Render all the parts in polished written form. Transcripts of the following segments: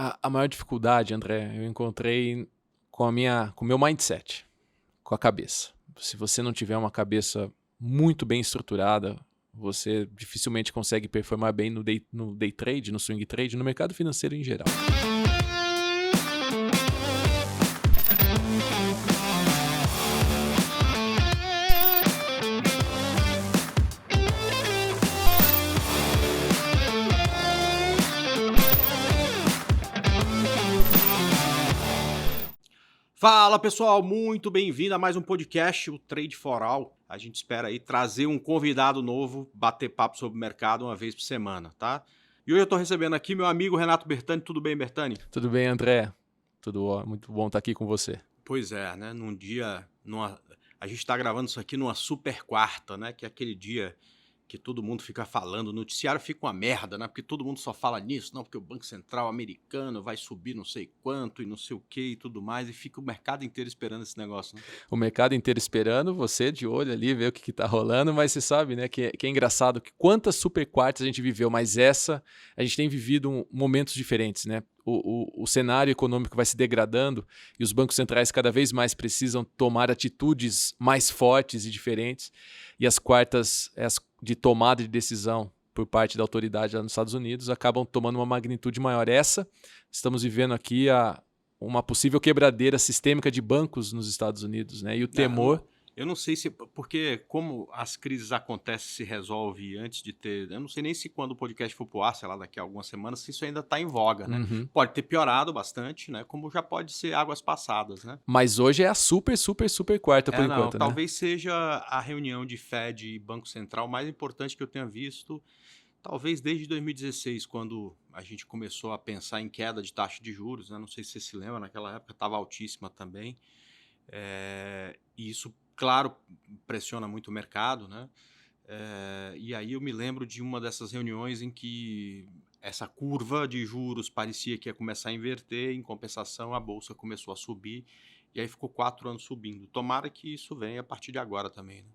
A maior dificuldade, André, eu encontrei com o meu mindset, com a cabeça. Se você não tiver uma cabeça muito bem estruturada, você dificilmente consegue performar bem no day trade, no swing trade, no mercado financeiro em geral. Fala pessoal, muito bem-vindo a mais um podcast, o Trade for All. A gente espera aí trazer um convidado novo, bater papo sobre o mercado uma vez por semana, tá? E hoje eu tô recebendo aqui meu amigo Renato Bertani. Tudo bem, Bertani? Tudo bem, André? Muito bom estar aqui com você. Pois é, né? A gente tá gravando isso aqui numa super quarta, né? Que é aquele dia que todo mundo fica falando, o noticiário fica uma merda, né? Porque todo mundo só fala nisso, não, porque o Banco Central americano vai subir não sei quanto e não sei o que e tudo mais, e fica o mercado inteiro esperando esse negócio, né? O mercado inteiro esperando, você de olho ali, ver o que tá rolando, mas você sabe, né, que é engraçado que quantas super quartas a gente viveu, mas essa, a gente tem vivido momentos diferentes, né? O cenário econômico vai se degradando e os bancos centrais cada vez mais precisam tomar atitudes mais fortes e diferentes. E as quartas de tomada de decisão por parte da autoridade lá nos Estados Unidos acabam tomando uma magnitude maior. Estamos vivendo aqui uma possível quebradeira sistêmica de bancos nos Estados Unidos, né? E o temor... Eu não sei se... Porque como as crises acontecem, se resolve antes de ter... Eu não sei nem se quando o podcast for pro ar, sei lá, daqui a algumas semanas, se isso ainda está em voga, né? Uhum. Pode ter piorado bastante, né? Como já pode ser águas passadas, né? Mas hoje é a super quarta por enquanto, né? Talvez seja a reunião de Fed e Banco Central mais importante que eu tenha visto, talvez desde 2016, quando a gente começou a pensar em queda de taxa de juros, né? Não sei se você se lembra, naquela época estava altíssima também. E isso, claro, pressiona muito o mercado, né? E aí eu me lembro de uma dessas reuniões em que essa curva de juros parecia que ia começar a inverter, em compensação a bolsa começou a subir, e aí ficou 4 anos subindo. Tomara que isso venha a partir de agora também, né?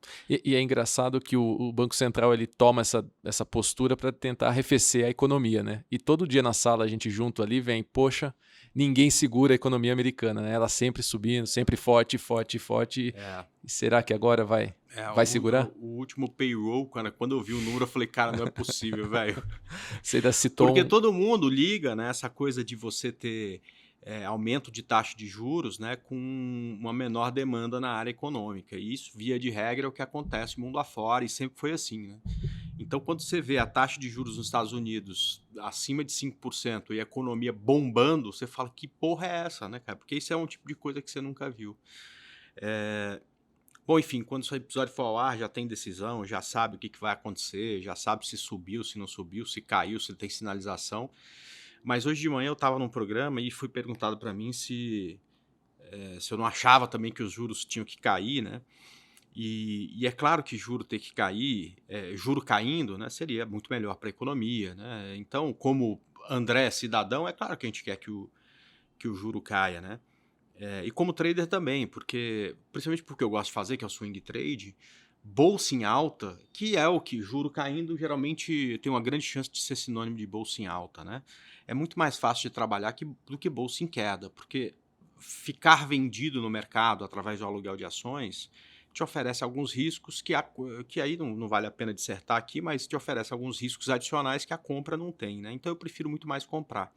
E é engraçado que o Banco Central ele toma essa postura para tentar arrefecer a economia, né? E todo dia na sala a gente junto ali vem, poxa, ninguém segura a economia americana, né? Ela sempre subindo, sempre forte. E será que agora vai segurar? O último payroll, quando eu vi o número, eu falei, cara, não é possível, velho. Você ainda citou Porque todo mundo liga, né, essa coisa de você ter aumento de taxa de juros, né, com uma menor demanda na área econômica. E isso, via de regra, é o que acontece mundo afora e sempre foi assim, né? Então, quando você vê a taxa de juros nos Estados Unidos acima de 5% e a economia bombando, você fala, que porra é essa, né, cara? Porque isso é um tipo de coisa que você nunca viu. Bom, enfim, quando esse episódio for ao ar, já tem decisão, já sabe o que vai acontecer, já sabe se subiu, se não subiu, se caiu, se tem sinalização. Mas hoje de manhã eu estava num programa e foi perguntado para mim se eu não achava também que os juros tinham que cair, né? E é claro que juro ter que cair, juro caindo, né, seria muito melhor para a economia, né? Então, como André cidadão, é claro que a gente quer que o juro caia, né? E como trader também, principalmente porque eu gosto de fazer, que é o swing trade, bolsa em alta, que é o que juro caindo, geralmente tem uma grande chance de ser sinônimo de bolsa em alta, né? É muito mais fácil de trabalhar do que bolsa em queda, porque ficar vendido no mercado através do aluguel de ações te oferece alguns riscos que aí não vale a pena dissertar aqui, mas te oferece alguns riscos adicionais que a compra não tem, né? Então eu prefiro muito mais comprar.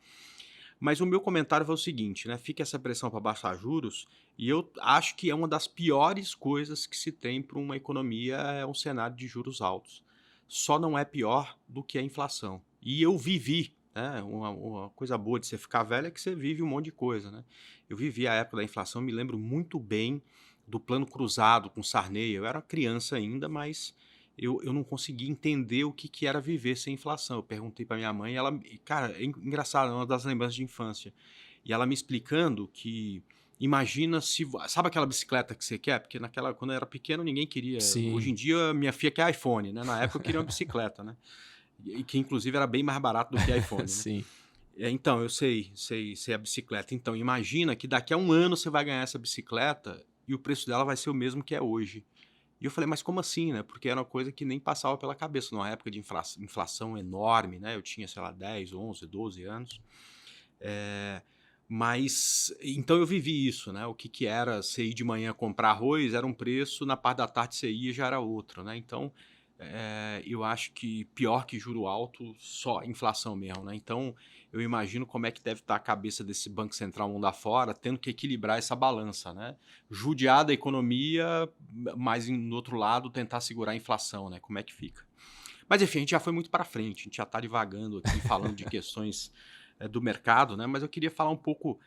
Mas o meu comentário foi o seguinte, né? Fica essa pressão para baixar juros, e eu acho que é uma das piores coisas que se tem para uma economia é um cenário de juros altos. Só não é pior do que a inflação. E eu vivi, né? Uma coisa boa de você ficar velho é que você vive um monte de coisa, né? Eu vivi a época da inflação, me lembro muito bem do plano cruzado com Sarney. Eu era criança ainda, mas eu não conseguia entender o que era viver sem inflação. Eu perguntei para minha mãe, cara, é engraçado, é uma das lembranças de infância. E ela me explicando que, imagina se... Sabe aquela bicicleta que você quer? Porque quando eu era pequeno, ninguém queria. Sim. Hoje em dia, minha filha quer iPhone, né? Na época eu queria uma bicicleta, né? E que, inclusive, era bem mais barato do que iPhone, né? Sim. Então, eu sei a bicicleta. Então, imagina que daqui a um ano você vai ganhar essa bicicleta e o preço dela vai ser o mesmo que é hoje. E eu falei, mas como assim, né? Porque era uma coisa que nem passava pela cabeça, numa época de inflação enorme, né? Eu tinha, sei lá, 10, 11, 12 anos. Mas, então eu vivi isso, né? O que era você ir de manhã comprar arroz era um preço, na parte da tarde você ia já era outro, né? Então, eu acho que pior que juro alto, só inflação mesmo, né? Então, eu imagino como é que deve estar a cabeça desse Banco Central mundo afora, tendo que equilibrar essa balança, né? Judiar da economia, mas no outro lado tentar segurar a inflação, né? Como é que fica? Mas enfim, a gente já foi muito para frente, a gente já está divagando aqui, falando de questões do mercado, né? Mas eu queria falar um pouco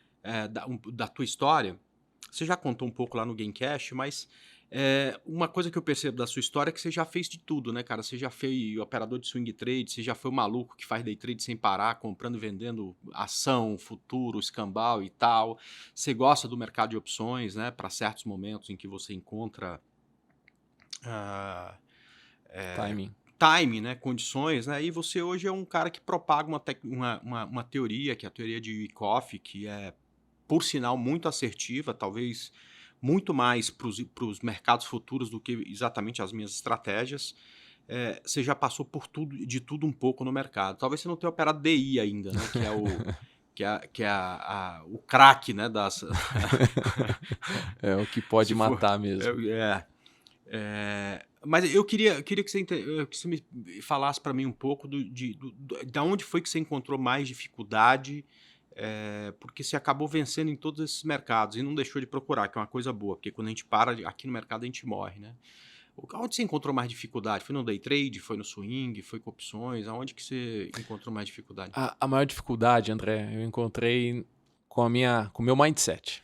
da tua história. Você já contou um pouco lá no Gamecast, mas uma coisa que eu percebo da sua história é que você já fez de tudo, né, cara? Você já foi operador de swing trade, você já foi o maluco que faz day trade sem parar, comprando e vendendo ação, futuro, escambau e tal. Você gosta do mercado de opções, né? Para certos momentos em que você encontra ah, Timing. time, né, condições, né, e você hoje é um cara que propaga uma teoria, que é a teoria de Wyckoff, que é, por sinal, muito assertiva, talvez muito mais para os mercados futuros do que exatamente as minhas estratégias. Você já passou por de tudo um pouco no mercado. Talvez você não tenha operado DI ainda, né, que é o craque, né, das... É o que pode Se for, matar mesmo. mas eu queria que você me falasse para mim um pouco da onde foi que você encontrou mais dificuldade, porque você acabou vencendo em todos esses mercados e não deixou de procurar, que é uma coisa boa, porque quando a gente para aqui no mercado a gente morre, né? Onde você encontrou mais dificuldade? Foi no day trade, foi no swing, foi com opções? Aonde que você encontrou mais dificuldade? A maior dificuldade, André, eu encontrei com o meu mindset,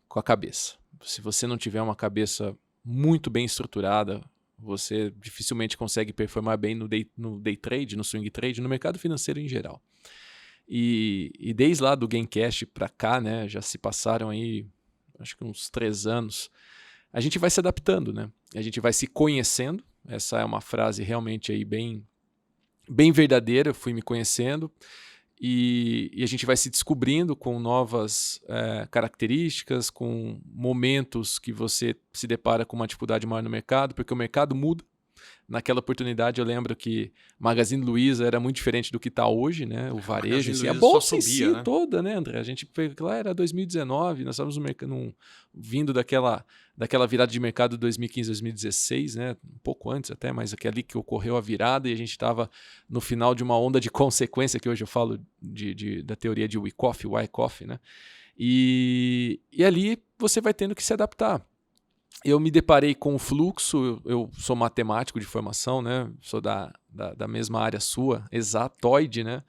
com a cabeça. Se você não tiver uma cabeça muito bem estruturada, você dificilmente consegue performar bem no day trade, no swing trade, no mercado financeiro em geral. E desde lá do Gamecast para cá, né, já se passaram aí, acho que uns 3 anos, a gente vai se adaptando, né? A gente vai se conhecendo. Essa é uma frase realmente aí bem verdadeira. Eu fui me conhecendo e a gente vai se descobrindo com novas características, com momentos que você se depara com uma dificuldade maior no mercado, porque o mercado muda. Naquela oportunidade eu lembro que Magazine Luiza era muito diferente do que está hoje, né? O varejo, assim, a bolsa em si né? toda, né, André? A gente foi lá, era 2019, nós estávamos vindo daquela virada de mercado de 2015, 2016, né? Um pouco antes até, mas ali que ocorreu a virada e a gente estava no final de uma onda de consequência, que hoje eu falo da teoria de Wyckoff, né? E ali você vai tendo que se adaptar. Eu me deparei com o fluxo, eu sou matemático de formação, né? Sou da mesma área sua, exatoide, né?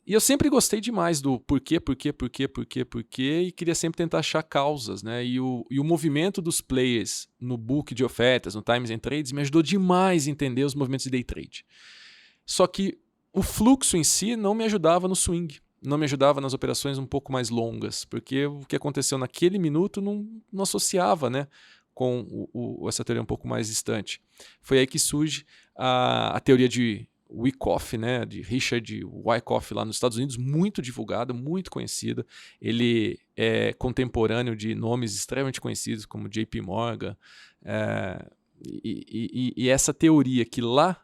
E eu sempre gostei demais do porquê, e queria sempre tentar achar causas, né? E o movimento dos players no book de ofertas, no Times and Trades, me ajudou demais a entender os movimentos de day trade. Só que o fluxo em si não me ajudava no swing, não me ajudava nas operações um pouco mais longas, porque o que aconteceu naquele minuto não associava, né, com essa teoria um pouco mais distante. Foi aí que surge a teoria de Wyckoff, né, de Richard Wyckoff lá nos Estados Unidos, muito divulgada, muito conhecida. Ele é contemporâneo de nomes extremamente conhecidos como JP Morgan. E essa teoria que lá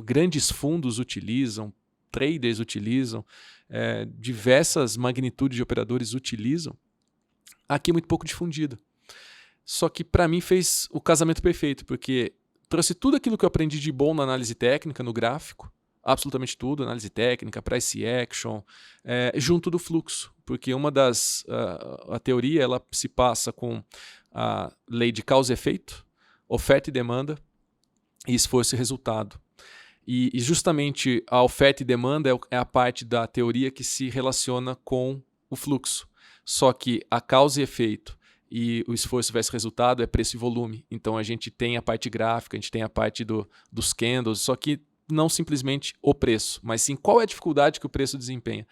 grandes fundos utilizam, traders utilizam, diversas magnitudes de operadores utilizam, aqui é muito pouco difundida. Só que para mim fez o casamento perfeito, porque trouxe tudo aquilo que eu aprendi de bom na análise técnica, no gráfico, absolutamente tudo, análise técnica, price action, junto do fluxo, porque a teoria ela se passa com a lei de causa e efeito, oferta e demanda, e esforço e resultado. E justamente a oferta e demanda é a parte da teoria que se relaciona com o fluxo. Só que a causa e efeito e o esforço versus resultado é preço e volume. Então a gente tem a parte gráfica, a gente tem a parte dos candles, só que não simplesmente o preço, mas sim qual é a dificuldade que o preço desempenha.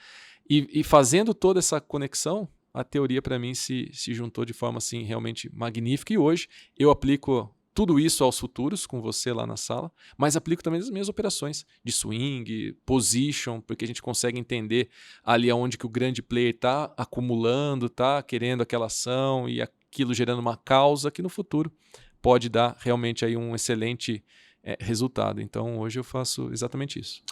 E fazendo toda essa conexão, a teoria para mim se juntou de forma assim, realmente magnífica. E hoje eu aplico tudo isso aos futuros com você lá na sala, mas aplico também as minhas operações de swing, position, porque a gente consegue entender ali aonde que o grande player está acumulando, está querendo aquela ação e aquilo gerando uma causa que no futuro pode dar realmente aí um excelente resultado. Então, hoje eu faço exatamente isso.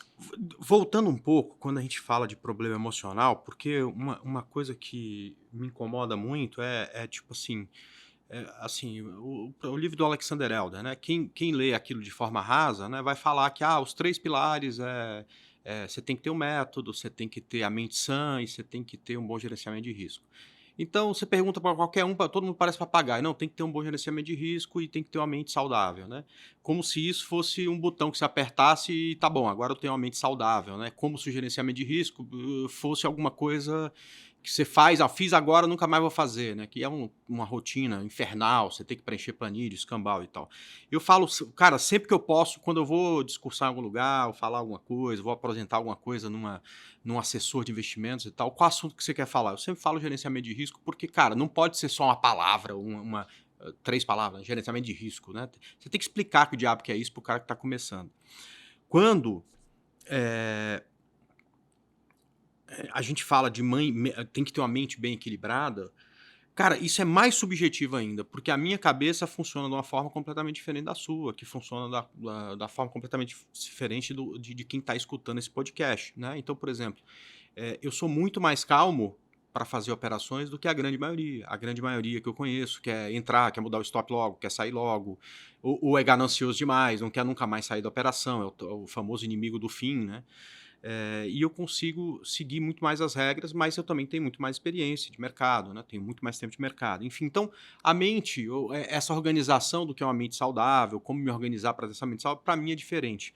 Voltando um pouco, quando a gente fala de problema emocional, porque uma coisa que me incomoda muito tipo assim, o livro do Alexander Elder, né? Quem lê aquilo de forma rasa, né, vai falar que os 3 pilares você tem que ter um método, você tem que ter a mente sã e você tem que ter um bom gerenciamento de risco. Então, você pergunta para qualquer um, todo mundo parece papagaio. Não, tem que ter um bom gerenciamento de risco e tem que ter uma mente saudável, né? Como se isso fosse um botão que você apertasse e tá bom, agora eu tenho uma mente saudável, né? Como se o gerenciamento de risco fosse alguma coisa que você faz, fiz agora, nunca mais vou fazer, né? Que é uma rotina infernal, você tem que preencher planilha, escambau e tal. Eu falo, cara, sempre que eu posso, quando eu vou discursar em algum lugar, ou falar alguma coisa, vou apresentar alguma coisa num assessor de investimentos e tal, qual assunto que você quer falar? Eu sempre falo gerenciamento de risco, porque, cara, não pode ser só uma palavra, 3 palavras, gerenciamento de risco, né? Você tem que explicar que o diabo que é isso pro cara que está começando. Quando a gente fala de tem que ter uma mente bem equilibrada, cara, isso é mais subjetivo ainda, porque a minha cabeça funciona de uma forma completamente diferente da sua, que funciona da forma completamente diferente de quem está escutando esse podcast, né? Então, por exemplo, eu sou muito mais calmo para fazer operações do que a grande maioria. A grande maioria que eu conheço quer entrar, quer mudar o stop logo, quer sair logo, ou é ganancioso demais, não quer nunca mais sair da operação, é o famoso inimigo do fim, né? E eu consigo seguir muito mais as regras, mas eu também tenho muito mais experiência de mercado, né? Tenho muito mais tempo de mercado. Enfim, então, a mente, essa organização do que é uma mente saudável, como me organizar para ter essa mente saudável, para mim é diferente.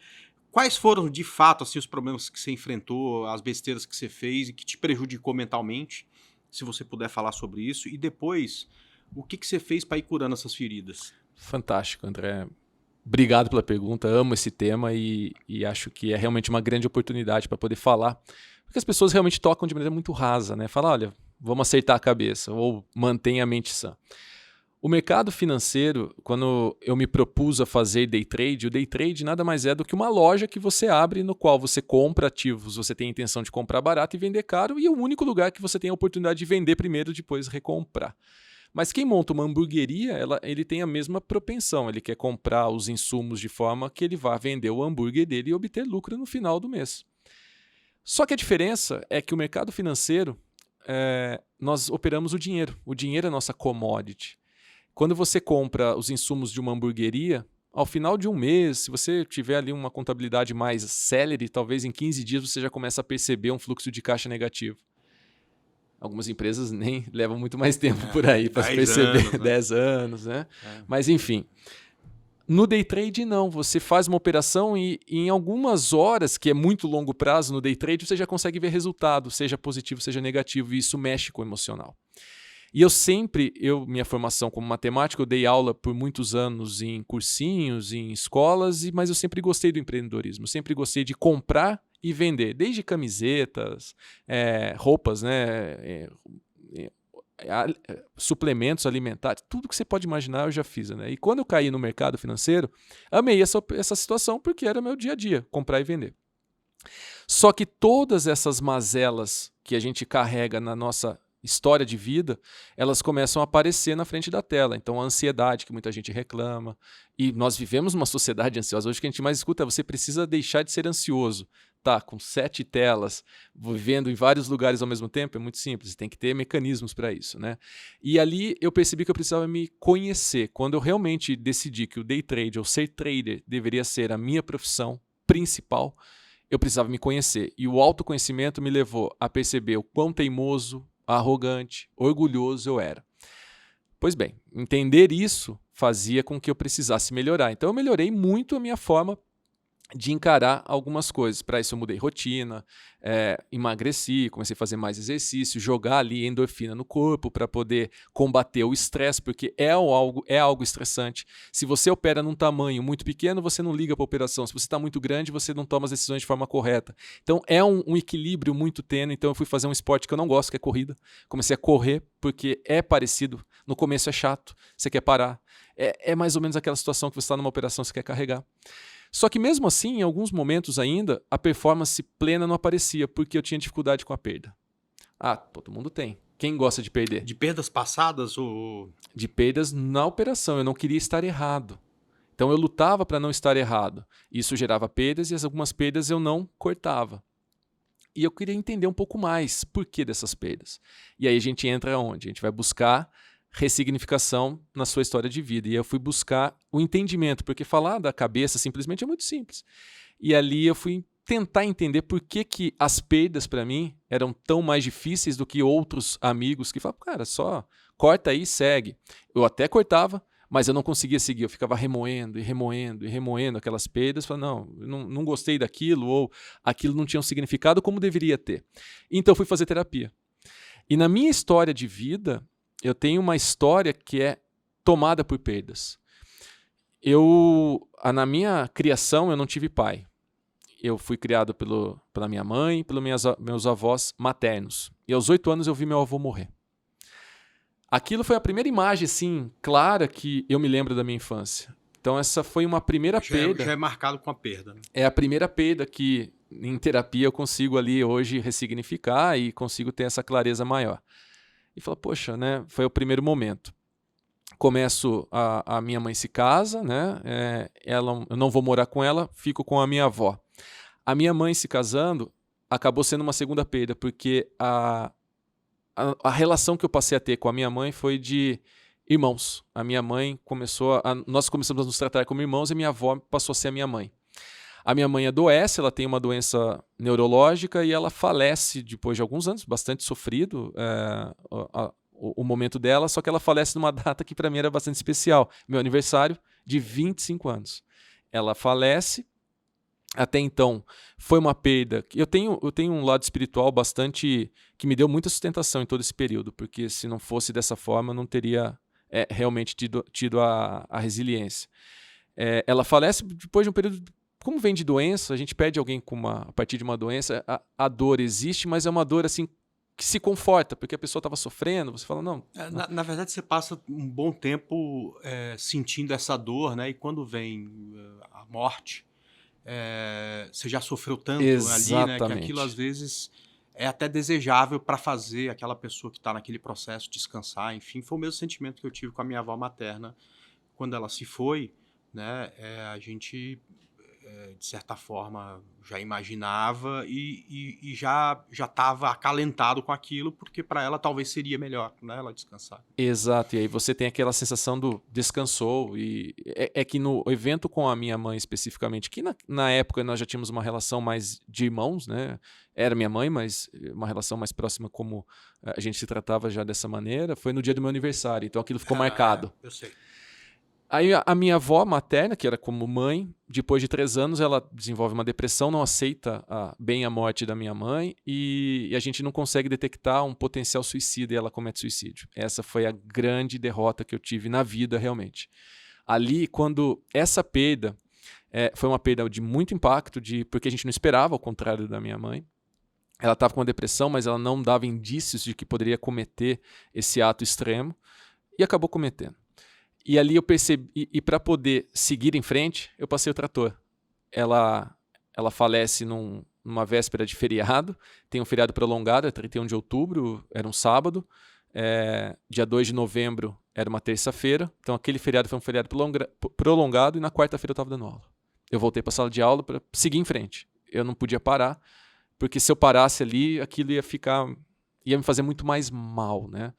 Quais foram, de fato, assim, os problemas que você enfrentou, as besteiras que você fez e que te prejudicou mentalmente, se você puder falar sobre isso, e depois, o que você fez para ir curando essas feridas? Fantástico, André. Obrigado pela pergunta, amo esse tema e acho que é realmente uma grande oportunidade para poder falar, porque as pessoas realmente tocam de maneira muito rasa, né? Fala, olha, vamos acertar a cabeça ou mantenha a mente sã. O mercado financeiro, quando eu me propus a fazer day trade, o day trade nada mais é do que uma loja que você abre no qual você compra ativos, você tem a intenção de comprar barato e vender caro, e é o único lugar que você tem a oportunidade de vender primeiro e depois recomprar. Mas quem monta uma hamburgueria, ele tem a mesma propensão. Ele quer comprar os insumos de forma que ele vá vender o hambúrguer dele e obter lucro no final do mês. Só que a diferença é que o mercado financeiro, nós operamos o dinheiro. O dinheiro é a nossa commodity. Quando você compra os insumos de uma hamburgueria, ao final de um mês, se você tiver ali uma contabilidade mais célere, talvez em 15 dias você já começa a perceber um fluxo de caixa negativo. Algumas empresas nem levam muito mais tempo por aí para se perceber. Anos, né? 10 anos, né? Mas enfim, no day trade não. Você faz uma operação e em algumas horas, que é muito longo prazo no day trade, você já consegue ver resultado, seja positivo, seja negativo, e isso mexe com o emocional. E minha formação como matemático, eu dei aula por muitos anos em cursinhos, em escolas, mas eu sempre gostei do empreendedorismo, sempre gostei de comprar e vender, desde camisetas, roupas, né, suplementos alimentares, tudo que você pode imaginar eu já fiz. Né? E quando eu caí no mercado financeiro, amei essa situação porque era meu dia a dia, comprar e vender. Só que todas essas mazelas que a gente carrega na nossa história de vida, elas começam a aparecer na frente da tela. Então, a ansiedade que muita gente reclama. E nós vivemos numa sociedade ansiosa. Hoje o que a gente mais escuta é você precisa deixar de ser ansioso. Tá, com 7 telas, vivendo em vários lugares ao mesmo tempo, é muito simples. Tem que ter mecanismos para isso. Né? E ali eu percebi que eu precisava me conhecer. Quando eu realmente decidi que o day trade ou ser trader deveria ser a minha profissão principal, eu precisava me conhecer. E o autoconhecimento me levou a perceber o quão teimoso, arrogante, orgulhoso eu era. Pois bem, entender isso fazia com que eu precisasse melhorar. Então eu melhorei muito a minha forma de encarar algumas coisas. Para isso eu mudei rotina, emagreci, comecei a fazer mais exercício, jogar ali endorfina no corpo para poder combater o estresse, porque é algo estressante. Se você opera num tamanho muito pequeno, você não liga para a operação. Se você está muito grande, você não toma as decisões de forma correta. Então é um equilíbrio muito tênue. Então eu fui fazer um esporte que eu não gosto, que é corrida. Comecei a correr porque é parecido. No começo é chato, você quer parar. É mais ou menos aquela situação que você está numa operação, você quer carregar. Só que mesmo assim, em alguns momentos ainda, a performance plena não aparecia, porque eu tinha dificuldade com a perda. Todo mundo tem. Quem gosta de perder? De perdas passadas ou... De perdas na operação. Eu não queria estar errado. Então eu lutava para não estar errado. Isso gerava perdas e algumas perdas eu não cortava. E eu queria entender um pouco mais por que dessas perdas. E aí a gente entra onde? A gente vai buscar ressignificação na sua história de vida. E eu fui buscar o entendimento, porque falar da cabeça simplesmente é muito simples. E ali eu fui tentar entender por que as perdas para mim eram tão mais difíceis do que outros amigos que falavam, cara, só corta aí e segue. Eu até cortava, mas eu não conseguia seguir, eu ficava remoendo e remoendo e remoendo aquelas perdas, falando, não gostei daquilo, ou aquilo não tinha um significado como deveria ter. Então eu fui fazer terapia. E na minha história de vida, eu tenho uma história que é tomada por perdas. Na minha criação, eu não tive pai. Eu fui criado pela minha mãe e pelos meus avós maternos. E aos 8 anos eu vi meu avô morrer. Aquilo foi a primeira imagem, assim, clara que eu me lembro da minha infância. Então essa foi uma primeira perda. Já é marcado com a perda. Né? É a primeira perda que em terapia eu consigo ali hoje ressignificar e consigo ter essa clareza maior. E fala, poxa, né? Foi o primeiro momento. A minha mãe se casa, né? Eu não vou morar com ela, fico com a minha avó. A minha mãe se casando acabou sendo uma segunda perda, porque a relação que eu passei a ter com a minha mãe foi de irmãos. A minha mãe nós começamos a nos tratar como irmãos e minha avó passou a ser a minha mãe. A minha mãe adoece, ela tem uma doença neurológica e ela falece depois de alguns anos, bastante sofrido o momento dela, só que ela falece numa data que para mim era bastante especial, meu aniversário de 25 anos. Ela falece. Até então, foi uma perda. Eu tenho um lado espiritual bastante que me deu muita sustentação em todo esse período, porque se não fosse dessa forma, eu não teria realmente tido a resiliência. Ela falece depois de um período. Como vem de doença, a gente perde alguém a partir de uma doença, a dor existe, mas é uma dor assim que se conforta, porque a pessoa estava sofrendo, você fala, não. Na verdade, você passa um bom tempo sentindo essa dor, né? E quando vem a morte. Você já sofreu tanto ali, né, que aquilo às vezes é até desejável para fazer aquela pessoa que está naquele processo descansar, enfim, foi o mesmo sentimento que eu tive com a minha avó materna quando ela se foi, né, a gente de certa forma já imaginava e já estava acalentado com aquilo, porque para ela talvez seria melhor, né, ela descansar. Exato, e aí você tem aquela sensação do descansou, e é que no evento com a minha mãe especificamente, que na época nós já tínhamos uma relação mais de irmãos, né? Era minha mãe, mas uma relação mais próxima, como a gente se tratava já dessa maneira, foi no dia do meu aniversário, então aquilo ficou marcado. Eu sei. Aí a minha avó materna, que era como mãe, depois de 3 anos ela desenvolve uma depressão, não aceita bem a morte da minha mãe e a gente não consegue detectar um potencial suicida e ela comete suicídio. Essa foi a grande derrota que eu tive na vida realmente. Ali, quando essa perda foi uma perda de muito impacto, porque a gente não esperava, ao contrário da minha mãe. Ela estava com uma depressão, mas ela não dava indícios de que poderia cometer esse ato extremo e acabou cometendo. E ali eu percebi, e para poder seguir em frente, eu passei o trator. Ela falece numa véspera de feriado, tem um feriado prolongado, é 31 de outubro, era um sábado, dia 2 de novembro era uma terça-feira, então aquele feriado foi um feriado prolongado e na quarta-feira eu estava dando aula. Eu voltei para a sala de aula para seguir em frente. Eu não podia parar, porque se eu parasse ali, aquilo ia me fazer muito mais mal, né?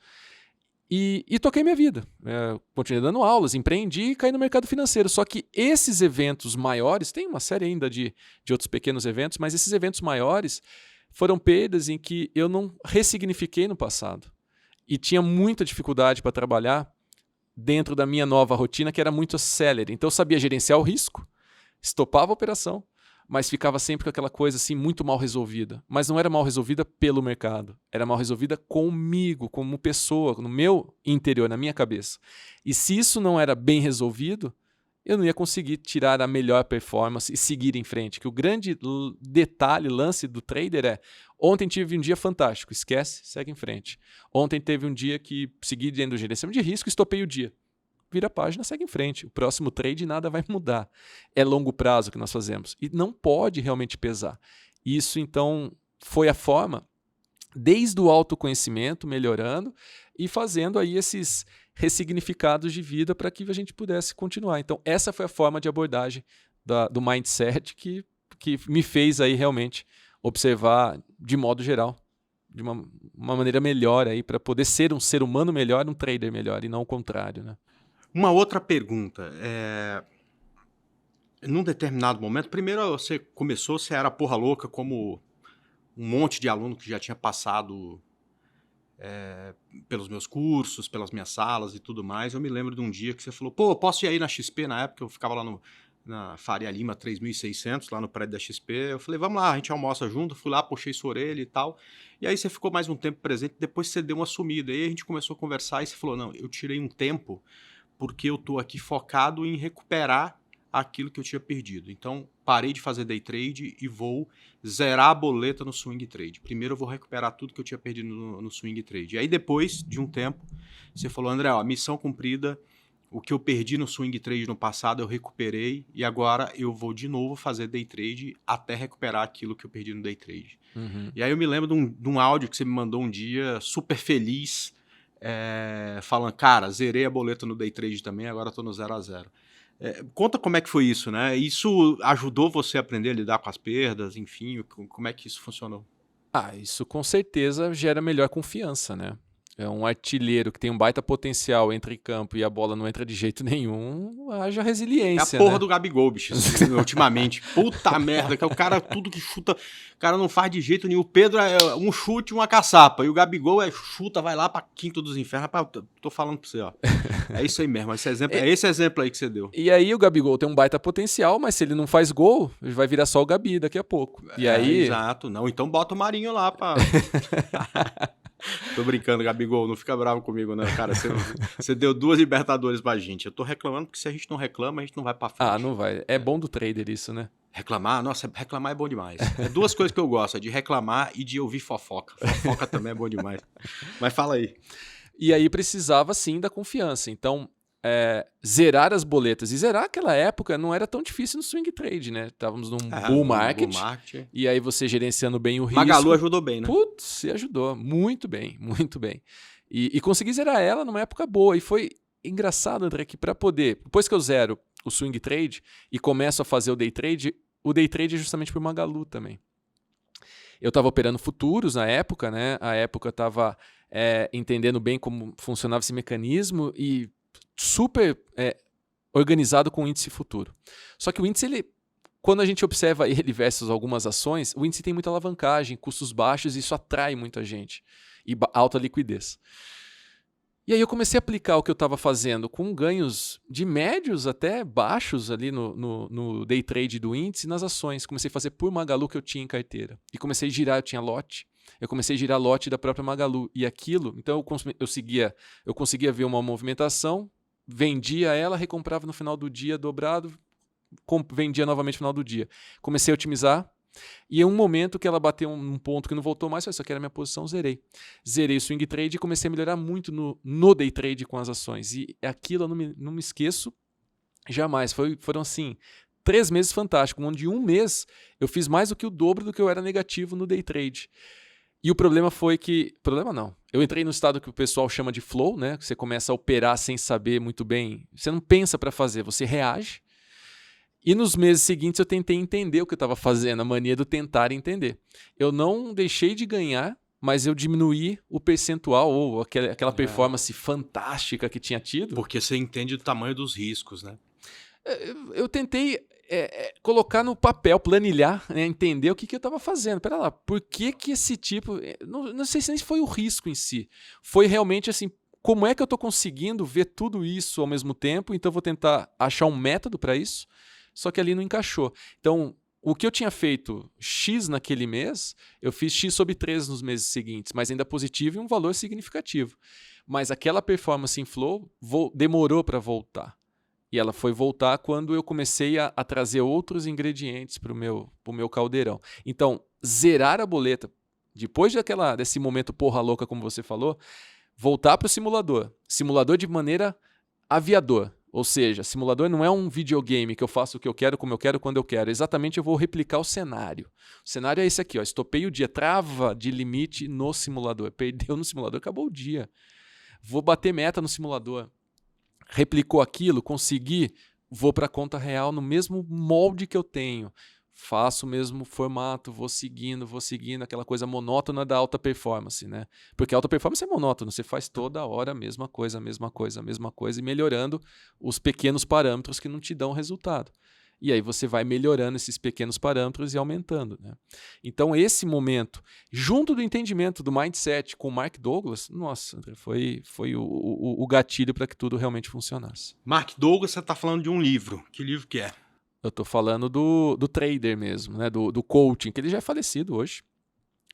E toquei minha vida. Continuei dando aulas, empreendi e caí no mercado financeiro. Só que esses eventos maiores, tem uma série ainda de outros pequenos eventos, mas esses eventos maiores foram perdas em que eu não ressignifiquei no passado. E tinha muita dificuldade para trabalhar dentro da minha nova rotina, que era muito célere. Então eu sabia gerenciar o risco, estopava a operação, mas ficava sempre com aquela coisa assim muito mal resolvida. Mas não era mal resolvida pelo mercado, era mal resolvida comigo, como pessoa, no meu interior, na minha cabeça. E se isso não era bem resolvido, eu não ia conseguir tirar a melhor performance e seguir em frente. Que o grande detalhe, lance do trader ontem tive um dia fantástico, esquece, segue em frente. Ontem teve um dia que segui dentro do gerenciamento de risco e estopei o dia. Vira a página, segue em frente. O próximo trade nada vai mudar. É longo prazo que nós fazemos. E não pode realmente pesar. Isso, então, foi a forma, desde o autoconhecimento, melhorando e fazendo aí ressignificados de vida para que a gente pudesse continuar. Então, essa foi a forma de abordagem do mindset que me fez aí realmente observar de modo geral, de uma maneira melhor aí, para poder ser um ser humano melhor, um trader melhor, e não o contrário, né? Uma outra pergunta, num determinado momento, primeiro você era porra louca como um monte de aluno que já tinha passado pelos meus cursos, pelas minhas salas e tudo mais. Eu me lembro de um dia que você falou, pô, eu posso ir aí na XP? Na época eu ficava lá na Faria Lima 3600, lá no prédio da XP. Eu falei, vamos lá, a gente almoça junto. Fui lá, puxei sua orelha e tal. E aí você ficou mais um tempo presente, depois você deu uma sumida. E aí a gente começou a conversar e você falou, não, eu tirei um tempo porque eu tô aqui focado em recuperar aquilo que eu tinha perdido. Então, parei de fazer day trade e vou zerar a boleta no swing trade. Primeiro eu vou recuperar tudo que eu tinha perdido no swing trade. E aí depois de um tempo, você falou, André, ó, missão cumprida, o que eu perdi no swing trade no passado eu recuperei e agora eu vou de novo fazer day trade até recuperar aquilo que eu perdi no day trade. Uhum. E aí eu me lembro de um áudio que você me mandou um dia, super feliz, falando, cara, zerei a boleta no day trade também, agora tô no 0 a 0. Conta como é que foi isso, né? Isso ajudou você a aprender a lidar com as perdas, enfim, como é que isso funcionou? Isso com certeza gera melhor confiança, né? É um artilheiro que tem um baita potencial, entra em campo e a bola não entra de jeito nenhum, haja resiliência, É a porra né? do Gabigol, bicho, ultimamente. Puta merda, que é o cara tudo que chuta, o cara não faz de jeito nenhum. O Pedro é um chute, uma caçapa, e o Gabigol chuta, vai lá pra quinto dos infernos. Rapaz, tô falando pra você, ó. É isso aí mesmo, é esse exemplo aí que você deu. E aí o Gabigol tem um baita potencial, mas se ele não faz gol, vai virar só o Gabi daqui a pouco. E aí... Exato, não, então bota o Marinho lá pra... Tô brincando, Gabigol, não fica bravo comigo, não, cara. Você deu 2 Libertadores pra gente. Eu tô reclamando porque se a gente não reclama, a gente não vai pra frente. Não vai. É bom do trader isso, né? Reclamar? Nossa, reclamar é bom demais. É 2 coisas que eu gosto, é de reclamar e de ouvir fofoca. Fofoca também é bom demais. Mas fala aí. E aí precisava, sim, da confiança. Então, zerar as boletas. E zerar aquela época não era tão difícil no swing trade, né? Estávamos num bull market. E aí você gerenciando bem o risco. Magalu ajudou bem, né? Putz, se ajudou. Muito bem, muito bem. E consegui zerar ela numa época boa. E foi engraçado, André, que para poder... Depois que eu zero o swing trade e começo a fazer o day trade é justamente por Magalu também. Eu estava operando futuros na época, né? A época eu estava entendendo bem como funcionava esse mecanismo e super organizado com o índice futuro. Só que o índice, quando a gente observa ele versus algumas ações, o índice tem muita alavancagem, custos baixos, e isso atrai muita gente. E alta liquidez. E aí eu comecei a aplicar o que eu estava fazendo com ganhos de médios até baixos ali no day trade do índice nas ações. Comecei a fazer por Magalu que eu tinha em carteira. E comecei a girar, eu tinha lote. Eu comecei a girar lote da própria Magalu. E aquilo, então eu conseguia ver uma movimentação, vendia ela, recomprava no final do dia dobrado, vendia novamente no final do dia. Comecei a otimizar. E em um momento que ela bateu um ponto que não voltou mais, isso aqui era a minha posição, zerei. Zerei o swing trade e comecei a melhorar muito no day trade com as ações. E aquilo eu não me esqueço jamais. Foram assim, 3 meses fantásticos, onde em um mês eu fiz mais do que o dobro do que eu era negativo no day trade. E o problema foi que... Problema não. Eu entrei no estado que o pessoal chama de flow, né? Que você começa a operar sem saber muito bem. Você não pensa para fazer, você reage. E nos meses seguintes eu tentei entender o que eu estava fazendo, a mania do tentar entender. Eu não deixei de ganhar, mas eu diminuí o percentual ou aquela performance fantástica que tinha tido. Porque você entende o tamanho dos riscos, né? Eu tentei colocar no papel, planilhar, né, entender o que eu estava fazendo. Pera lá, por que esse tipo... Não sei se nem foi o risco em si. Foi realmente assim, como é que eu estou conseguindo ver tudo isso ao mesmo tempo? Então eu vou tentar achar um método para isso. Só que ali não encaixou. Então, o que eu tinha feito X naquele mês, eu fiz X sobre 3 nos meses seguintes, mas ainda positivo e um valor significativo. Mas aquela performance em flow demorou para voltar. E ela foi voltar quando eu comecei a trazer outros ingredientes para o meu caldeirão. Então, zerar a boleta, depois desse momento porra louca, como você falou, voltar para o simulador. Simulador de maneira aviador. Ou seja, simulador não é um videogame que eu faço o que eu quero, como eu quero, quando eu quero. Exatamente, eu vou replicar o cenário. O cenário é esse aqui, ó. Estopei o dia, trava de limite no simulador. Perdeu no simulador, acabou o dia. Vou bater meta no simulador. Replicou aquilo, consegui, vou para a conta real no mesmo molde que eu tenho. Faço o mesmo formato, vou seguindo, aquela coisa monótona da alta performance, né? Porque a alta performance é monótono, você faz toda hora a mesma coisa, e melhorando os pequenos parâmetros que não te dão resultado. E aí você vai melhorando esses pequenos parâmetros e aumentando, né? Então esse momento, junto do entendimento do mindset com o Mark Douglas, nossa, André, foi o gatilho para que tudo realmente funcionasse. Mark Douglas, você está falando de um livro. Que livro que é? Eu estou falando do trader mesmo, né? Do coaching, que ele já é falecido hoje.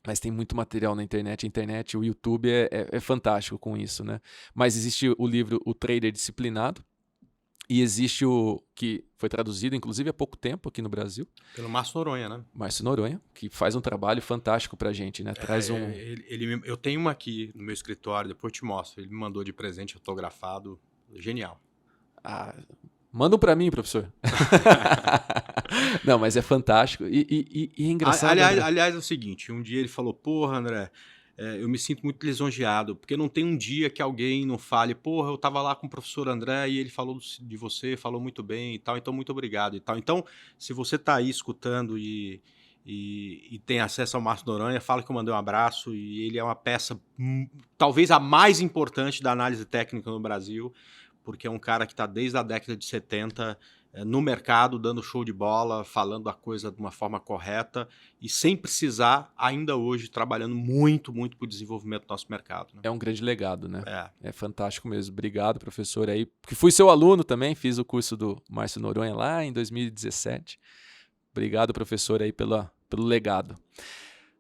Mas tem muito material na internet. A internet, o YouTube é fantástico com isso, né? Mas existe o livro O Trader Disciplinado. E existe o que foi traduzido, inclusive, há pouco tempo aqui no Brasil. Pelo Márcio Noronha, né? Márcio Noronha, que faz um trabalho fantástico pra gente, né? Traz eu tenho uma aqui no meu escritório, depois eu te mostro. Ele me mandou de presente autografado. Genial. Manda um pra mim, professor. Não, mas é fantástico e é engraçado. Aliás, é o seguinte, um dia ele falou, porra, André, eu me sinto muito lisonjeado, porque não tem um dia que alguém não fale, porra, eu tava lá com o professor André e ele falou de você, falou muito bem e tal, então muito obrigado e tal. Então, se você tá aí escutando e tem acesso ao Márcio Noronha, fala que eu mandei um abraço e ele é uma peça, talvez a mais importante da análise técnica no Brasil, porque é um cara que está desde a década de 70 no mercado, dando show de bola, falando a coisa de uma forma correta e sem precisar, ainda hoje, trabalhando muito, muito para o desenvolvimento do nosso mercado. Né? É um grande legado, né? É fantástico mesmo. Obrigado, professor, aí. Porque fui seu aluno também, fiz o curso do Márcio Noronha lá em 2017. Obrigado, professor, aí pelo legado.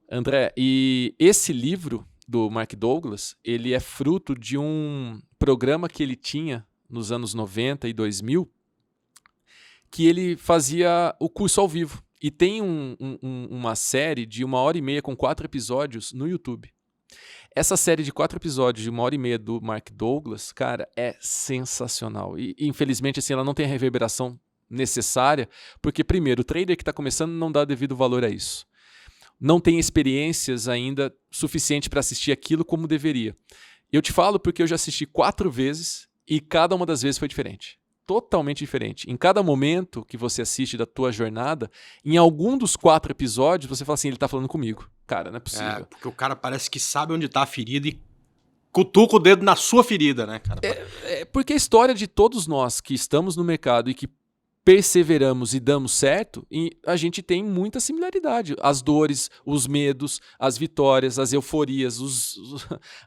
André, e esse livro do Mark Douglas, ele é fruto de um programa que ele tinha nos anos 90 e 2000, que ele fazia o curso ao vivo. E tem uma série de 1h30 com 4 episódios no YouTube. Essa série de 4 episódios de 1h30 do Mark Douglas, cara, é sensacional. E infelizmente, assim, ela não tem a reverberação necessária, porque, primeiro, o trader que está começando não dá devido valor a isso. Não tem experiências ainda suficiente para assistir aquilo como deveria. Eu te falo porque eu já assisti 4 vezes e cada uma das vezes foi diferente. Totalmente diferente. Em cada momento que você assiste da tua jornada, em algum dos 4 episódios, você fala assim, ele tá falando comigo. Cara, não é possível. Porque o cara parece que sabe onde tá a ferida e cutuca o dedo na sua ferida, né, cara? Porque a história de todos nós que estamos no mercado e que perseveramos e damos certo, e a gente tem muita similaridade. As dores, os medos, as vitórias, as euforias,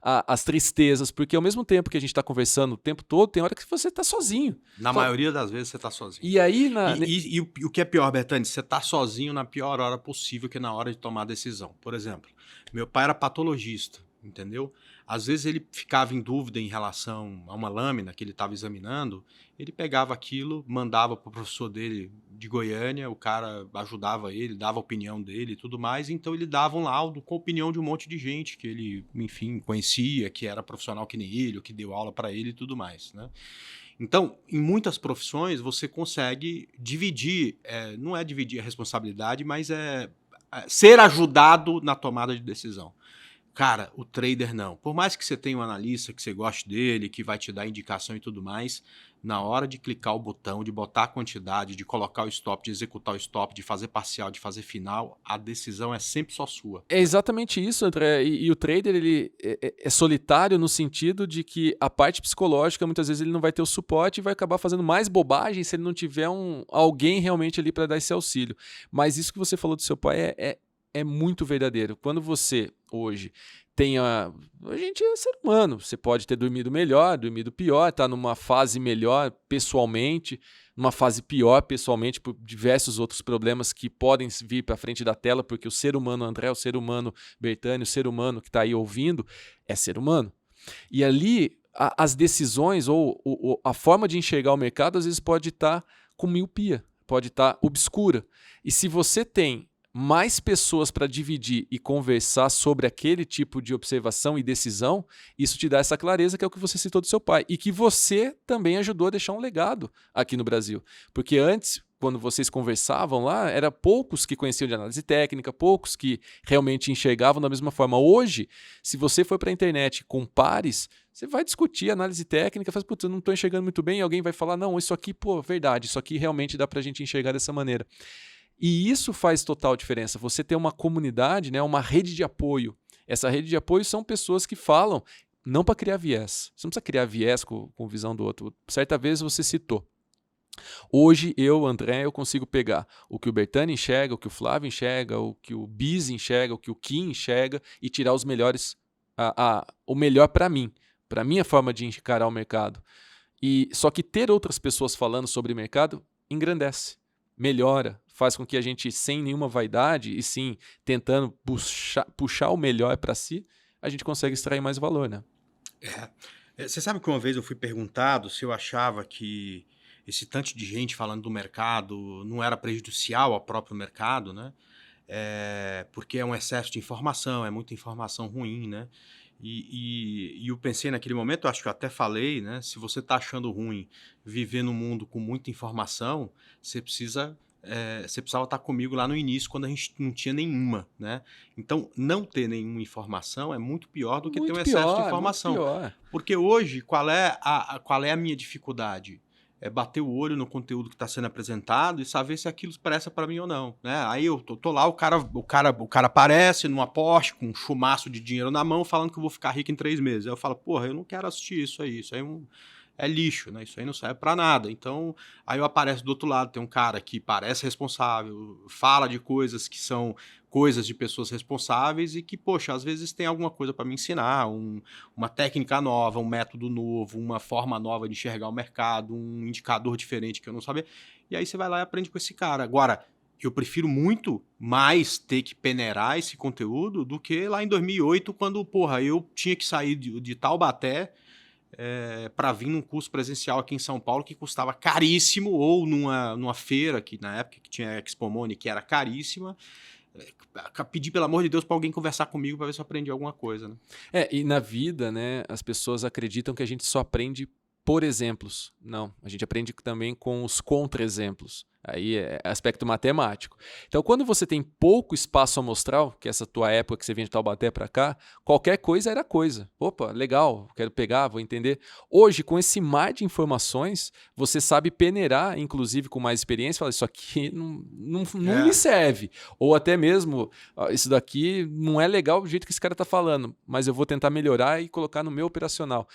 as tristezas, porque ao mesmo tempo que a gente está conversando o tempo todo, tem hora que você está sozinho. Na maioria das vezes você está sozinho. E aí... E o que é pior, Bertani, você está sozinho na pior hora possível, que é na hora de tomar decisão. Por exemplo, meu pai era patologista, entendeu? Às vezes ele ficava em dúvida em relação a uma lâmina que ele estava examinando, ele pegava aquilo, mandava para o professor dele de Goiânia, o cara ajudava ele, dava a opinião dele e tudo mais, então ele dava um laudo com a opinião de um monte de gente que ele, enfim, conhecia, que era profissional que nem ele, que deu aula para ele e tudo mais, né? Então, em muitas profissões, você consegue dividir, não é dividir a responsabilidade, mas é ser ajudado na tomada de decisão. Cara, o trader não. Por mais que você tenha um analista, que você goste dele, que vai te dar indicação e tudo mais, na hora de clicar o botão, de botar a quantidade, de colocar o stop, de executar o stop, de fazer parcial, de fazer final, a decisão é sempre só sua. É exatamente isso, André. E o trader ele é solitário no sentido de que a parte psicológica, muitas vezes ele não vai ter o suporte e vai acabar fazendo mais bobagem se ele não tiver alguém realmente ali para dar esse auxílio. Mas isso que você falou do seu pai é muito verdadeiro. Quando você, hoje, a gente é ser humano. Você pode ter dormido melhor, dormido pior, tá numa fase melhor pessoalmente, numa fase pior pessoalmente por diversos outros problemas que podem vir para frente da tela, porque o ser humano André, o ser humano Bertani, o ser humano que está aí ouvindo, é ser humano. E ali, as decisões ou a forma de enxergar o mercado, às vezes pode estar com miopia, pode estar obscura. E se você tem mais pessoas para dividir e conversar sobre aquele tipo de observação e decisão, isso te dá essa clareza que é o que você citou do seu pai e que você também ajudou a deixar um legado aqui no Brasil. Porque antes, quando vocês conversavam lá, era poucos que conheciam de análise técnica, poucos que realmente enxergavam da mesma forma. Hoje, se você for para a internet com pares, você vai discutir análise técnica, fala, putz, eu não estou enxergando muito bem, e alguém vai falar, não, isso aqui, pô, verdade, isso aqui realmente dá para a gente enxergar dessa maneira. E isso faz total diferença. Você ter uma comunidade, né, uma rede de apoio. Essa rede de apoio são pessoas que falam, não para criar viés. Você não precisa criar viés com visão do outro. Certa vez você citou. Hoje, eu, André, eu consigo pegar o que o Bertani enxerga, o que o Flávio enxerga, o que o Biz enxerga, o que o Kim enxerga e tirar os melhores, o melhor para mim, para minha forma de encarar o mercado. E só que ter outras pessoas falando sobre mercado engrandece, melhora, faz com que a gente, sem nenhuma vaidade e sim tentando puxar o melhor para si, a gente consegue extrair mais valor, né? Você sabe que uma vez eu fui perguntado se eu achava que esse tanto de gente falando do mercado não era prejudicial ao próprio mercado, né? Porque é um excesso de informação, é muita informação ruim, né? E eu pensei naquele momento, acho que eu até falei, né? Se você está achando ruim viver num mundo com muita informação, você precisava estar comigo lá no início, quando a gente não tinha nenhuma, né? Então, não ter nenhuma informação é muito pior do que ter um excesso de informação. Muito pior. Porque hoje, qual é a minha dificuldade? É bater o olho no conteúdo que está sendo apresentado e saber se aquilo presta para mim ou não, né? Aí eu tô lá, o cara aparece numa Porsche com um chumaço de dinheiro na mão falando que eu vou ficar rico em 3 meses. Aí eu falo, porra, eu não quero assistir isso aí é lixo, né? Isso aí não serve para nada. Então, aí eu apareço do outro lado, tem um cara que parece responsável, fala de coisas que são coisas de pessoas responsáveis e que, poxa, às vezes tem alguma coisa para me ensinar, uma técnica nova, um método novo, uma forma nova de enxergar o mercado, um indicador diferente que eu não sabia. E aí você vai lá e aprende com esse cara. Agora, eu prefiro muito mais ter que peneirar esse conteúdo do que lá em 2008, quando, porra, eu tinha que sair de Taubaté para vir num curso presencial aqui em São Paulo que custava caríssimo, ou numa feira, que na época que tinha a Expo Money, que era caríssima, pedir, pelo amor de Deus, para alguém conversar comigo para ver se eu aprendi alguma coisa, né? E na vida, né, as pessoas acreditam que a gente só aprende por exemplos. Não, a gente aprende também com os contra-exemplos. Aí é aspecto matemático. Então, quando você tem pouco espaço amostral, que é essa tua época que você vinha de Taubaté para cá, qualquer coisa era coisa. Opa, legal, quero pegar, vou entender. Hoje, com esse mar de informações, você sabe peneirar, inclusive com mais experiência, falar, isso aqui não me serve. Ou até mesmo, isso daqui não é legal do jeito que esse cara está falando, mas eu vou tentar melhorar e colocar no meu operacional.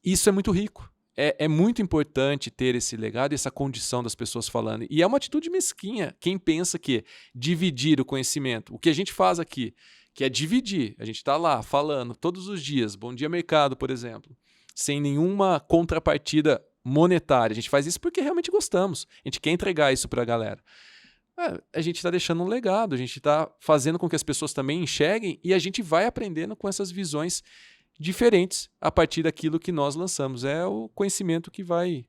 Isso é muito rico. É muito importante ter esse legado e essa condição das pessoas falando. E é uma atitude mesquinha. Quem pensa que dividir o conhecimento, o que a gente faz aqui, que é dividir, a gente está lá falando todos os dias, bom dia mercado, por exemplo, sem nenhuma contrapartida monetária. A gente faz isso porque realmente gostamos. A gente quer entregar isso para a galera. A gente está deixando um legado, a gente está fazendo com que as pessoas também enxerguem e a gente vai aprendendo com essas visões diferentes a partir daquilo que nós lançamos. É o conhecimento que vai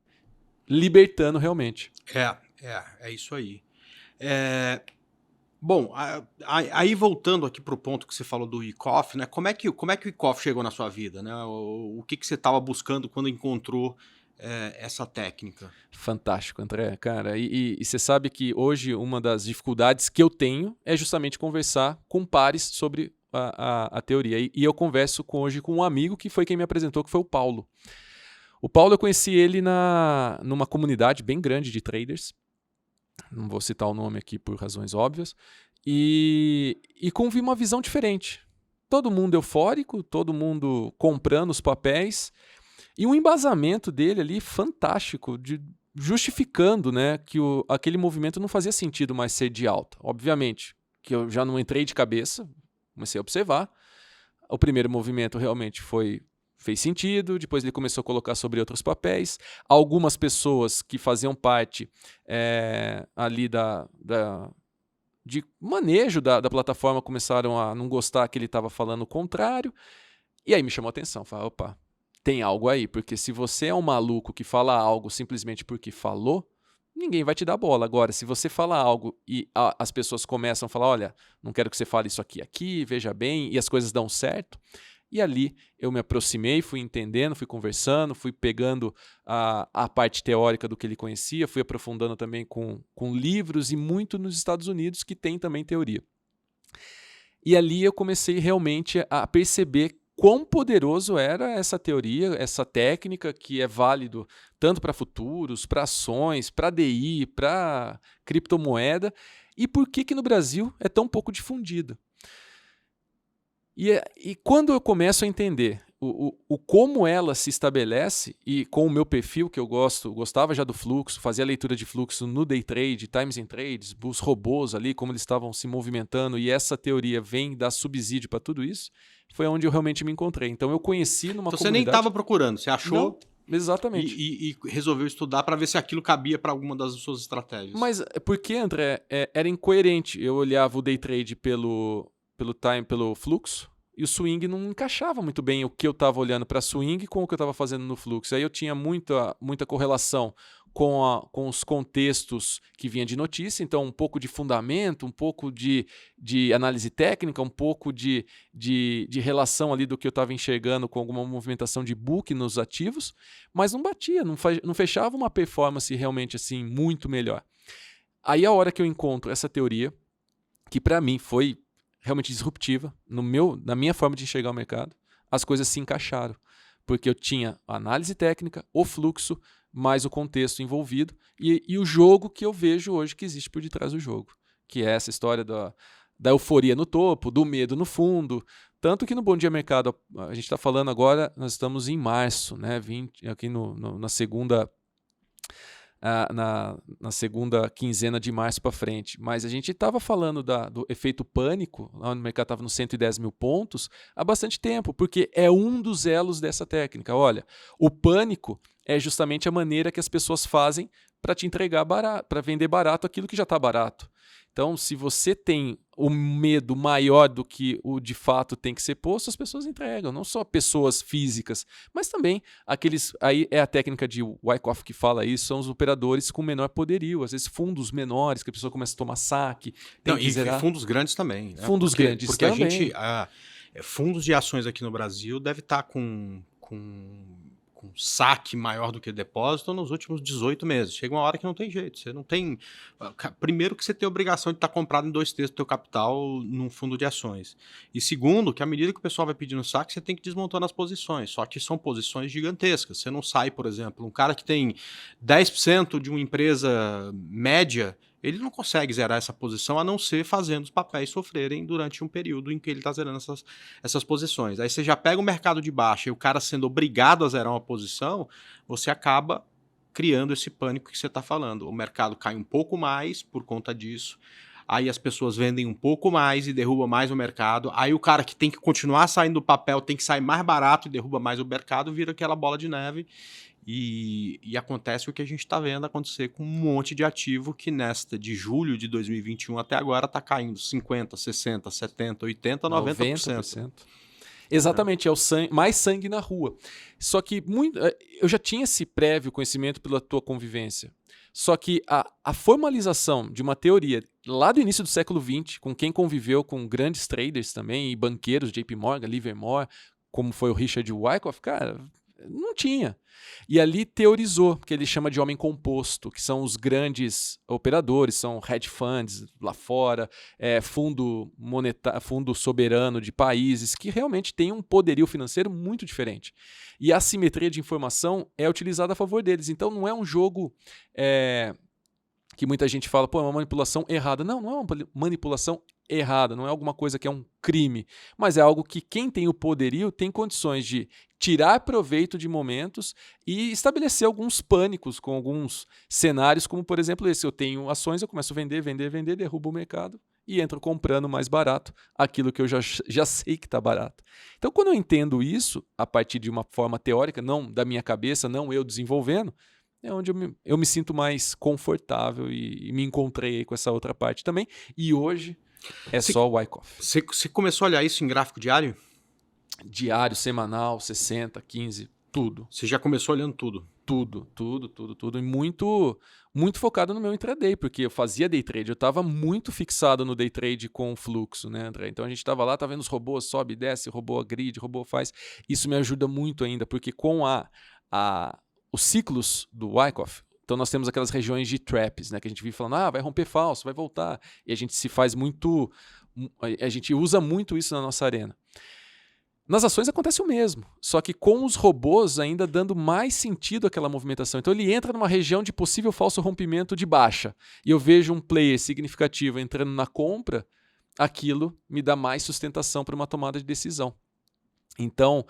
libertando realmente. É isso aí. Bom, aí voltando aqui para o ponto que você falou do Wyckoff, né? Como é que o Wyckoff chegou na sua vida, né? O que você estava buscando quando encontrou essa técnica? Fantástico, André, cara. E você sabe que hoje uma das dificuldades que eu tenho é justamente conversar com pares sobre a teoria. E eu converso hoje com um amigo que foi quem me apresentou, que foi o Paulo. O Paulo, eu conheci ele numa comunidade bem grande de traders. Não vou citar o nome aqui por razões óbvias. E vi uma visão diferente. Todo mundo eufórico, todo mundo comprando os papéis. E um embasamento dele ali fantástico, justificando, né, que aquele movimento não fazia sentido mais ser de alta. Obviamente, que eu já não entrei de cabeça, comecei a observar. O primeiro movimento realmente fez sentido, depois ele começou a colocar sobre outros papéis. Algumas pessoas que faziam parte ali de manejo da plataforma começaram a não gostar que ele estava falando o contrário. E aí me chamou a atenção, falei, opa, tem algo aí, porque se você é um maluco que fala algo simplesmente porque falou, ninguém vai te dar bola. Agora, se você fala algo e as pessoas começam a falar, olha, não quero que você fale isso aqui, veja bem, e as coisas dão certo, E ali eu me aproximei, fui entendendo, fui conversando, fui pegando a parte teórica do que ele conhecia, fui aprofundando também com livros e muito nos Estados Unidos, que tem também teoria. E ali eu comecei realmente a perceber quão poderoso era essa teoria, essa técnica que é válido tanto para futuros, para ações, para DI, para criptomoeda, e por que no Brasil é tão pouco difundida. E quando eu começo a entender o como ela se estabelece, e com o meu perfil, que eu gostava já do fluxo, fazia leitura de fluxo no day trade, times and trades, os robôs ali, como eles estavam se movimentando, e essa teoria vem dar subsídio para tudo isso, foi onde eu realmente me encontrei. Então eu conheci numa Então comunidade... você nem estava procurando, você achou... Não, exatamente. E resolveu estudar para ver se aquilo cabia para alguma das suas estratégias. Mas porque, André, era incoerente. Eu olhava o day trade pelo fluxo, e o swing não encaixava muito bem o que eu estava olhando para swing com o que eu estava fazendo no fluxo. Aí eu tinha muita correlação com os contextos que vinha de notícia, então um pouco de fundamento, um pouco de análise técnica, um pouco de relação ali do que eu estava enxergando com alguma movimentação de book nos ativos, mas não batia, não fechava uma performance realmente assim muito melhor. Aí a hora que eu encontro essa teoria, que para mim foi realmente disruptiva, na minha forma de enxergar o mercado, as coisas se encaixaram. Porque eu tinha a análise técnica, o fluxo, mais o contexto envolvido e o jogo que eu vejo hoje que existe por detrás do jogo. Que é essa história da euforia no topo, do medo no fundo. Tanto que no Bom Dia Mercado, a gente está falando agora, nós estamos em março, né? Aqui na segunda... na segunda quinzena de março para frente. Mas a gente estava falando do efeito pânico, lá no mercado estava nos 110 mil pontos, há bastante tempo, porque é um dos elos dessa técnica. Olha, o pânico é justamente a maneira que as pessoas fazem para te entregar barato, para vender barato aquilo que já está barato. Então, se você tem o medo maior do que o de fato tem que ser posto, as pessoas entregam. Não só pessoas físicas, mas também aqueles... Aí é a técnica de Wyckoff que fala isso, são os operadores com menor poderio. Às vezes fundos menores, que a pessoa começa a tomar saque. E fundos grandes também. Né? Fundos grandes porque também. Porque fundos de ações aqui no Brasil deve estar com saque maior do que depósito nos últimos 18 meses. Chega uma hora que não tem jeito. Você não tem... Primeiro que você tem a obrigação de estar comprado em 2/3 do teu capital num fundo de ações. E segundo, que à medida que o pessoal vai pedindo saque, você tem que ir desmontando as posições. Só que são posições gigantescas. Você não sai, por exemplo, um cara que tem 10% de uma empresa média, ele não consegue zerar essa posição a não ser fazendo os papéis sofrerem durante um período em que ele está zerando essas posições. Aí você já pega o mercado de baixa e o cara sendo obrigado a zerar uma posição, você acaba criando esse pânico que você está falando. O mercado cai um pouco mais por conta disso, aí as pessoas vendem um pouco mais e derruba mais o mercado, aí o cara que tem que continuar saindo do papel tem que sair mais barato e derruba mais o mercado, vira aquela bola de neve. E acontece o que a gente está vendo acontecer com um monte de ativo que nesta de julho de 2021 até agora está caindo 50%, 60%, 70%, 80%, 90%. Exatamente, é o mais sangue na rua. Só que eu já tinha esse prévio conhecimento pela tua convivência. Só que a formalização de uma teoria lá do início do século XX, com quem conviveu com grandes traders também, e banqueiros, JP Morgan, Livermore, como foi o Richard Wyckoff, cara... Não tinha. E ali teorizou, que ele chama de homem composto, que são os grandes operadores, são hedge funds lá fora, fundo soberano de países, que realmente tem um poderio financeiro muito diferente. E a assimetria de informação é utilizada a favor deles. Então não é um jogo que muita gente fala, pô, é uma manipulação errada. Não é uma manipulação errada, não é alguma coisa que é um crime, mas é algo que quem tem o poderio tem condições de tirar proveito de momentos e estabelecer alguns pânicos com alguns cenários, como por exemplo esse, eu tenho ações, eu começo a vender, derrubo o mercado e entro comprando mais barato aquilo que eu já sei que está barato. Então quando eu entendo isso, a partir de uma forma teórica, não da minha cabeça, não eu desenvolvendo, é onde eu me sinto mais confortável e me encontrei com essa outra parte também, e hoje só o Wyckoff. Você começou a olhar isso em gráfico diário? Diário, semanal, 60, 15, tudo. Você já começou olhando tudo? Tudo. E muito focado no meu intraday, porque eu fazia day trade, eu estava muito fixado no day trade com o fluxo, né, André? Então a gente estava lá, tá vendo os robôs, sobe e desce, robô grid, robô faz. Isso me ajuda muito ainda, porque com os ciclos do Wyckoff, então nós temos aquelas regiões de traps, né, que a gente vive falando, vai romper falso, vai voltar. E a gente a gente usa muito isso na nossa arena. Nas ações acontece o mesmo, só que com os robôs ainda dando mais sentido àquela movimentação. Então ele entra numa região de possível falso rompimento de baixa e eu vejo um player significativo entrando na compra, aquilo me dá mais sustentação para uma tomada de decisão. Então,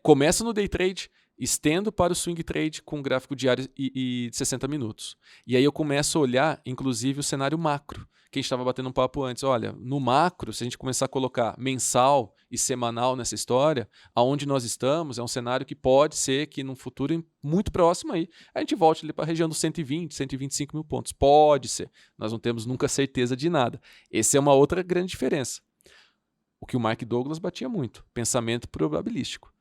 começo no day trade, estendo para o swing trade com gráfico diário e de 60 minutos. E aí eu começo a olhar, inclusive, o cenário macro. Que a gente estava batendo um papo antes. Olha, no macro, se a gente começar a colocar mensal e semanal nessa história, aonde nós estamos é um cenário que pode ser que num futuro muito próximo aí, a gente volte ali para a região dos 120, 125 mil pontos. Pode ser. Nós não temos nunca certeza de nada. Essa é uma outra grande diferença. O que o Mark Douglas batia muito, pensamento probabilístico.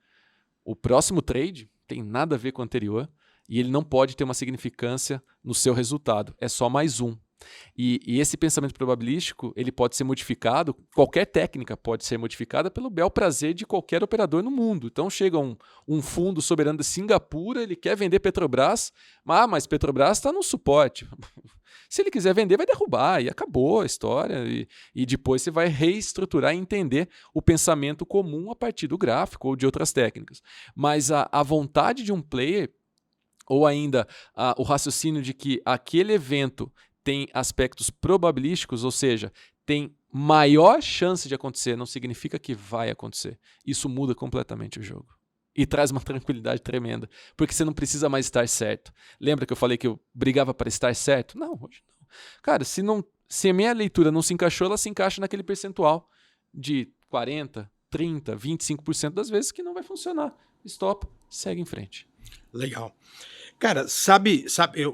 O próximo trade tem nada a ver com o anterior e ele não pode ter uma significância no seu resultado. É só mais um. E esse pensamento probabilístico ele pode ser modificado, qualquer técnica pode ser modificada pelo bel prazer de qualquer operador no mundo. Então chega um fundo soberano de Singapura, ele quer vender Petrobras, mas Petrobras está no suporte. Se ele quiser vender, vai derrubar e acabou a história. E depois você vai reestruturar e entender o pensamento comum a partir do gráfico ou de outras técnicas. Mas a vontade de um player, ou ainda o raciocínio de que aquele evento tem aspectos probabilísticos, ou seja, tem maior chance de acontecer, não significa que vai acontecer. Isso muda completamente o jogo. E traz uma tranquilidade tremenda, porque você não precisa mais estar certo. Lembra que eu falei que eu brigava para estar certo? Não, hoje não. Cara, se a minha leitura não se encaixou, ela se encaixa naquele percentual de 40, 30, 25% das vezes que não vai funcionar. Stop, segue em frente. Legal. Cara, sabe,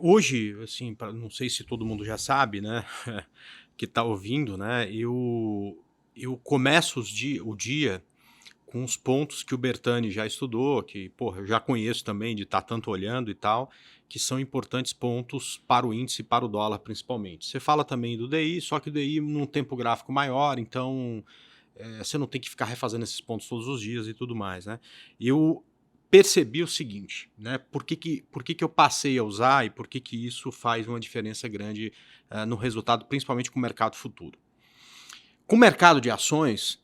hoje, assim, não sei se todo mundo já sabe, né, que tá ouvindo, né, eu começo o dia com os pontos que o Bertani já estudou, que, porra, eu já conheço também de estar tanto olhando e tal, que são importantes pontos para o índice e para o dólar, principalmente. Você fala também do DI, só que o DI num tempo gráfico maior, então você não tem que ficar refazendo esses pontos todos os dias e tudo mais, né. Eu percebi o seguinte, né? Por que eu passei a usar e por que isso faz uma diferença grande no resultado, principalmente com o mercado futuro. Com o mercado de ações,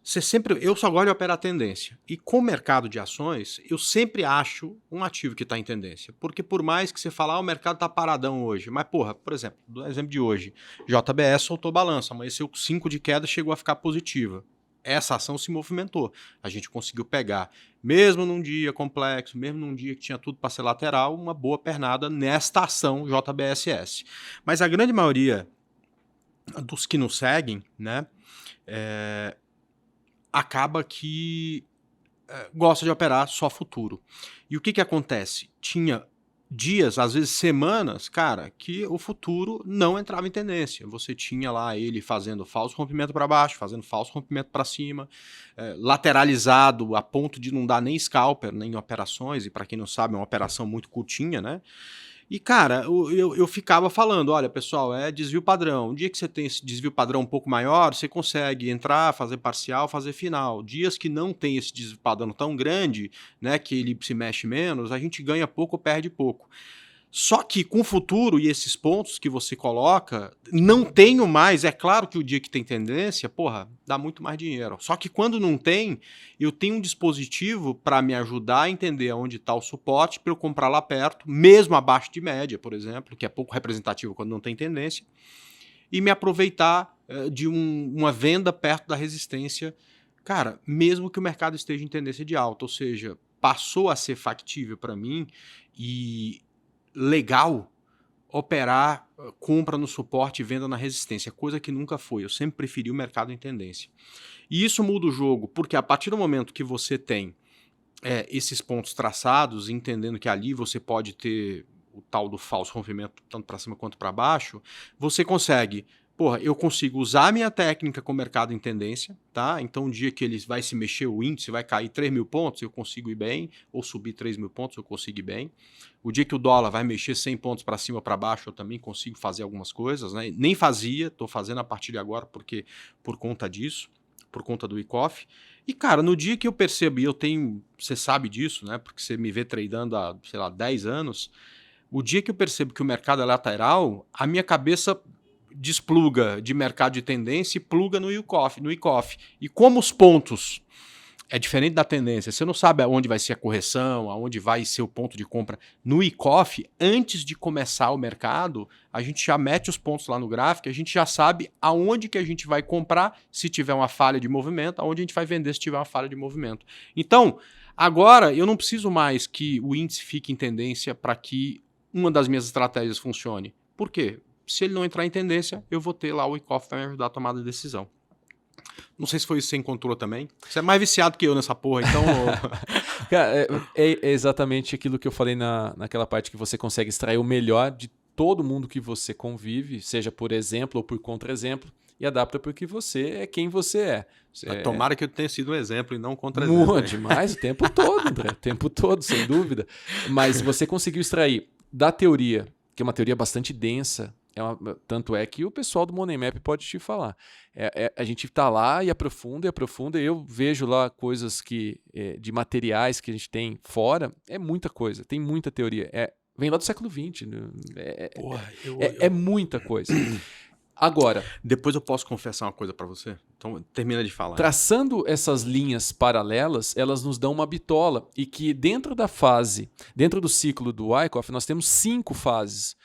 eu só gosto de operar tendência. E com o mercado de ações, eu sempre acho um ativo que está em tendência. Porque por mais que você fale, o mercado está paradão hoje. Mas, porra, por exemplo, do exemplo de hoje, JBS soltou balanço, amanheceu com 5 de queda, chegou a ficar positiva. Essa ação se movimentou. A gente conseguiu pegar, mesmo num dia complexo, mesmo num dia que tinha tudo para ser lateral, uma boa pernada nesta ação JBSS. Mas a grande maioria dos que nos seguem, né, acaba que gosta de operar só futuro. E o que acontece? Tinha dias, às vezes semanas, cara, que o futuro não entrava em tendência. Você tinha lá ele fazendo falso rompimento para baixo, fazendo falso rompimento para cima, lateralizado a ponto de não dar nem scalper, nem operações, e para quem não sabe, é uma operação muito curtinha, né? E, cara, eu ficava falando, olha, pessoal, é desvio padrão. Um dia que você tem esse desvio padrão um pouco maior, você consegue entrar, fazer parcial, fazer final. Dias que não tem esse desvio padrão tão grande, né, que ele se mexe menos, a gente ganha pouco ou perde pouco. Só que com o futuro e esses pontos que você coloca, não tenho mais. É claro que o dia que tem tendência, porra, dá muito mais dinheiro. Só que quando não tem, eu tenho um dispositivo para me ajudar a entender onde está o suporte para eu comprar lá perto, mesmo abaixo de média, por exemplo, que é pouco representativo quando não tem tendência, e me aproveitar de uma venda perto da resistência, cara, mesmo que o mercado esteja em tendência de alta. Ou seja, passou a ser factível para mim e legal operar compra no suporte e venda na resistência, coisa que nunca foi. Eu sempre preferi o mercado em tendência. E isso muda o jogo, porque a partir do momento que você tem esses pontos traçados, entendendo que ali você pode ter o tal do falso rompimento tanto para cima quanto para baixo, você consegue porra, eu consigo usar a minha técnica com o mercado em tendência, tá? Então, um dia que ele vai se mexer, o índice vai cair 3.000 pontos, eu consigo ir bem, ou subir 3.000 pontos, eu consigo ir bem. O dia que o dólar vai mexer 100 pontos para cima ou para baixo, eu também consigo fazer algumas coisas, né? Nem fazia, estou fazendo a partir de agora porque por conta disso, por conta do ICOF. E, cara, no dia que eu percebo, e eu tenho, você sabe disso, né? Porque você me vê tradando há, sei lá, 10 anos, o dia que eu percebo que o mercado é lateral, a minha cabeça despluga de mercado de tendência e pluga no ICOF. E como os pontos é diferente da tendência, você não sabe aonde vai ser a correção, aonde vai ser o ponto de compra. No ICOF, antes de começar o mercado, a gente já mete os pontos lá no gráfico, a gente já sabe aonde que a gente vai comprar se tiver uma falha de movimento, aonde a gente vai vender se tiver uma falha de movimento. Então, agora eu não preciso mais que o índice fique em tendência para que uma das minhas estratégias funcione. Por quê? Se ele não entrar em tendência, eu vou ter lá o ICOF para me ajudar a tomar a decisão. Não sei se foi isso que você encontrou também. Você é mais viciado que eu nessa porra, então... Cara, é exatamente aquilo que eu falei naquela parte que você consegue extrair o melhor de todo mundo que você convive, seja por exemplo ou por contra-exemplo, e adapta porque você é quem você é. Tomara que eu tenha sido um exemplo e não contra-exemplo. Demais, o tempo todo, André. O tempo todo, sem dúvida. Mas você conseguiu extrair da teoria, que é uma teoria bastante densa, tanto é que o pessoal do Money Map pode te falar. A gente está lá e aprofunda, e eu vejo lá coisas de materiais que a gente tem fora, é muita coisa, tem muita teoria. Vem lá do século XX, é muita coisa. Agora... Depois eu posso confessar uma coisa para você? Então termina de falar. Traçando essas linhas paralelas, elas nos dão uma bitola, e que dentro do ciclo do Wyckoff, nós temos 5 fases.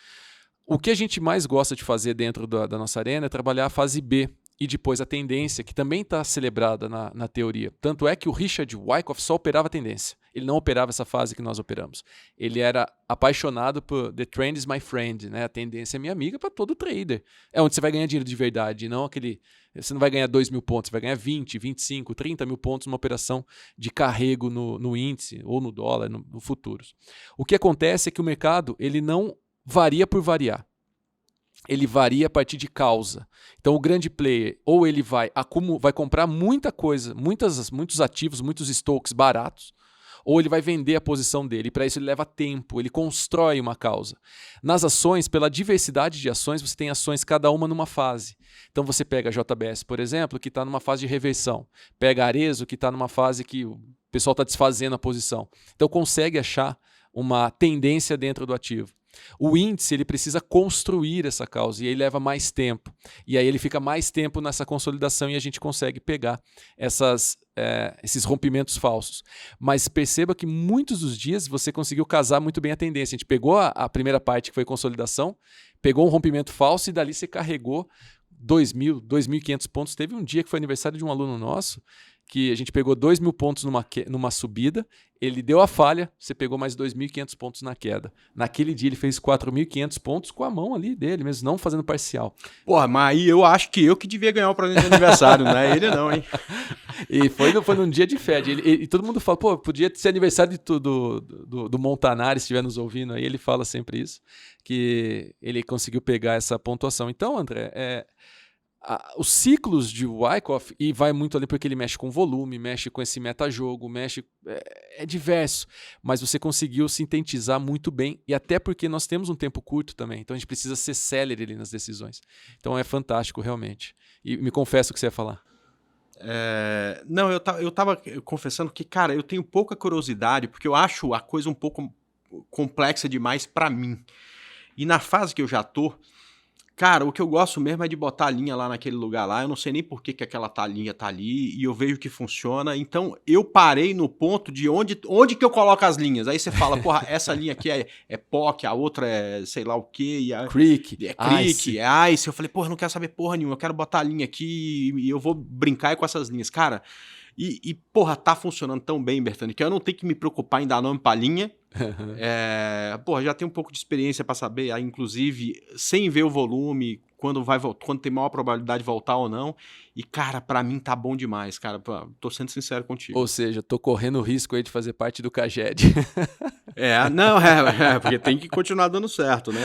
O que a gente mais gosta de fazer dentro da nossa arena é trabalhar a fase B e depois a tendência, que também está celebrada na teoria. Tanto é que o Richard Wyckoff só operava a tendência. Ele não operava essa fase que nós operamos. Ele era apaixonado por The Trend is my friend, né? A tendência é minha amiga para todo trader. É onde você vai ganhar dinheiro de verdade, não aquele... Você não vai ganhar 2.000 pontos, você vai ganhar 20, 25, 30 mil pontos numa operação de carrego no índice ou no dólar, no futuros. O que acontece é que o mercado ele não varia por variar. Ele varia a partir de causa. Então o grande player, ou ele vai comprar muita coisa, muitos ativos, muitos stocks baratos, ou ele vai vender a posição dele. E para isso ele leva tempo, ele constrói uma causa. Nas ações, pela diversidade de ações, você tem ações cada uma numa fase. Então você pega a JBS, por exemplo, que está numa fase de reversão. Pega a Arezzo, que está numa fase que o pessoal está desfazendo a posição. Então consegue achar uma tendência dentro do ativo. O índice ele precisa construir essa causa e aí leva mais tempo. E aí ele fica mais tempo nessa consolidação e a gente consegue pegar esses rompimentos falsos. Mas perceba que muitos dos dias você conseguiu casar muito bem a tendência. A gente pegou a primeira parte que foi consolidação, pegou um rompimento falso e dali você carregou 2.000, 2.500 pontos. Teve um dia que foi aniversário de um aluno nosso que a gente pegou 2.000 pontos numa subida, ele deu a falha, você pegou mais 2.500 pontos na queda. Naquele dia ele fez 4.500 pontos com a mão ali dele, mesmo não fazendo parcial. Porra, mas aí eu acho que eu que devia ganhar o presente de aniversário, não é ele não, hein? E foi num dia de fé. E todo mundo fala, pô, podia ser aniversário do Montanari, se estiver nos ouvindo aí, ele fala sempre isso, que ele conseguiu pegar essa pontuação. Então, André, os ciclos de Wyckoff, e vai muito ali porque ele mexe com volume, mexe com esse metajogo, é diverso, mas você conseguiu sintetizar muito bem, e até porque nós temos um tempo curto também, então a gente precisa ser célere ali nas decisões. Então é fantástico realmente. E me confesso o que você ia falar. Não, eu tava confessando que, cara, eu tenho pouca curiosidade, porque eu acho a coisa um pouco complexa demais para mim. E na fase que eu já tô, cara, o que eu gosto mesmo é de botar a linha lá naquele lugar lá. Eu não sei nem por que aquela linha tá ali e eu vejo que funciona. Então, eu parei no ponto de onde que eu coloco as linhas. Aí você fala, porra, essa linha aqui é POC, a outra é sei lá o quê. Creek. Ice. Ice. Eu falei, porra, não quero saber porra nenhuma. Eu quero botar a linha aqui e eu vou brincar com essas linhas. Cara, porra, tá funcionando tão bem, Bertani, que eu não tenho que me preocupar em dar nome pra linha. Porra, já tenho um pouco de experiência para saber, inclusive, sem ver o volume, quando tem maior probabilidade de voltar ou não. E, cara, para mim tá bom demais, cara. Tô sendo sincero contigo. Ou seja, tô correndo o risco aí de fazer parte do Caged. Porque tem que continuar dando certo, né?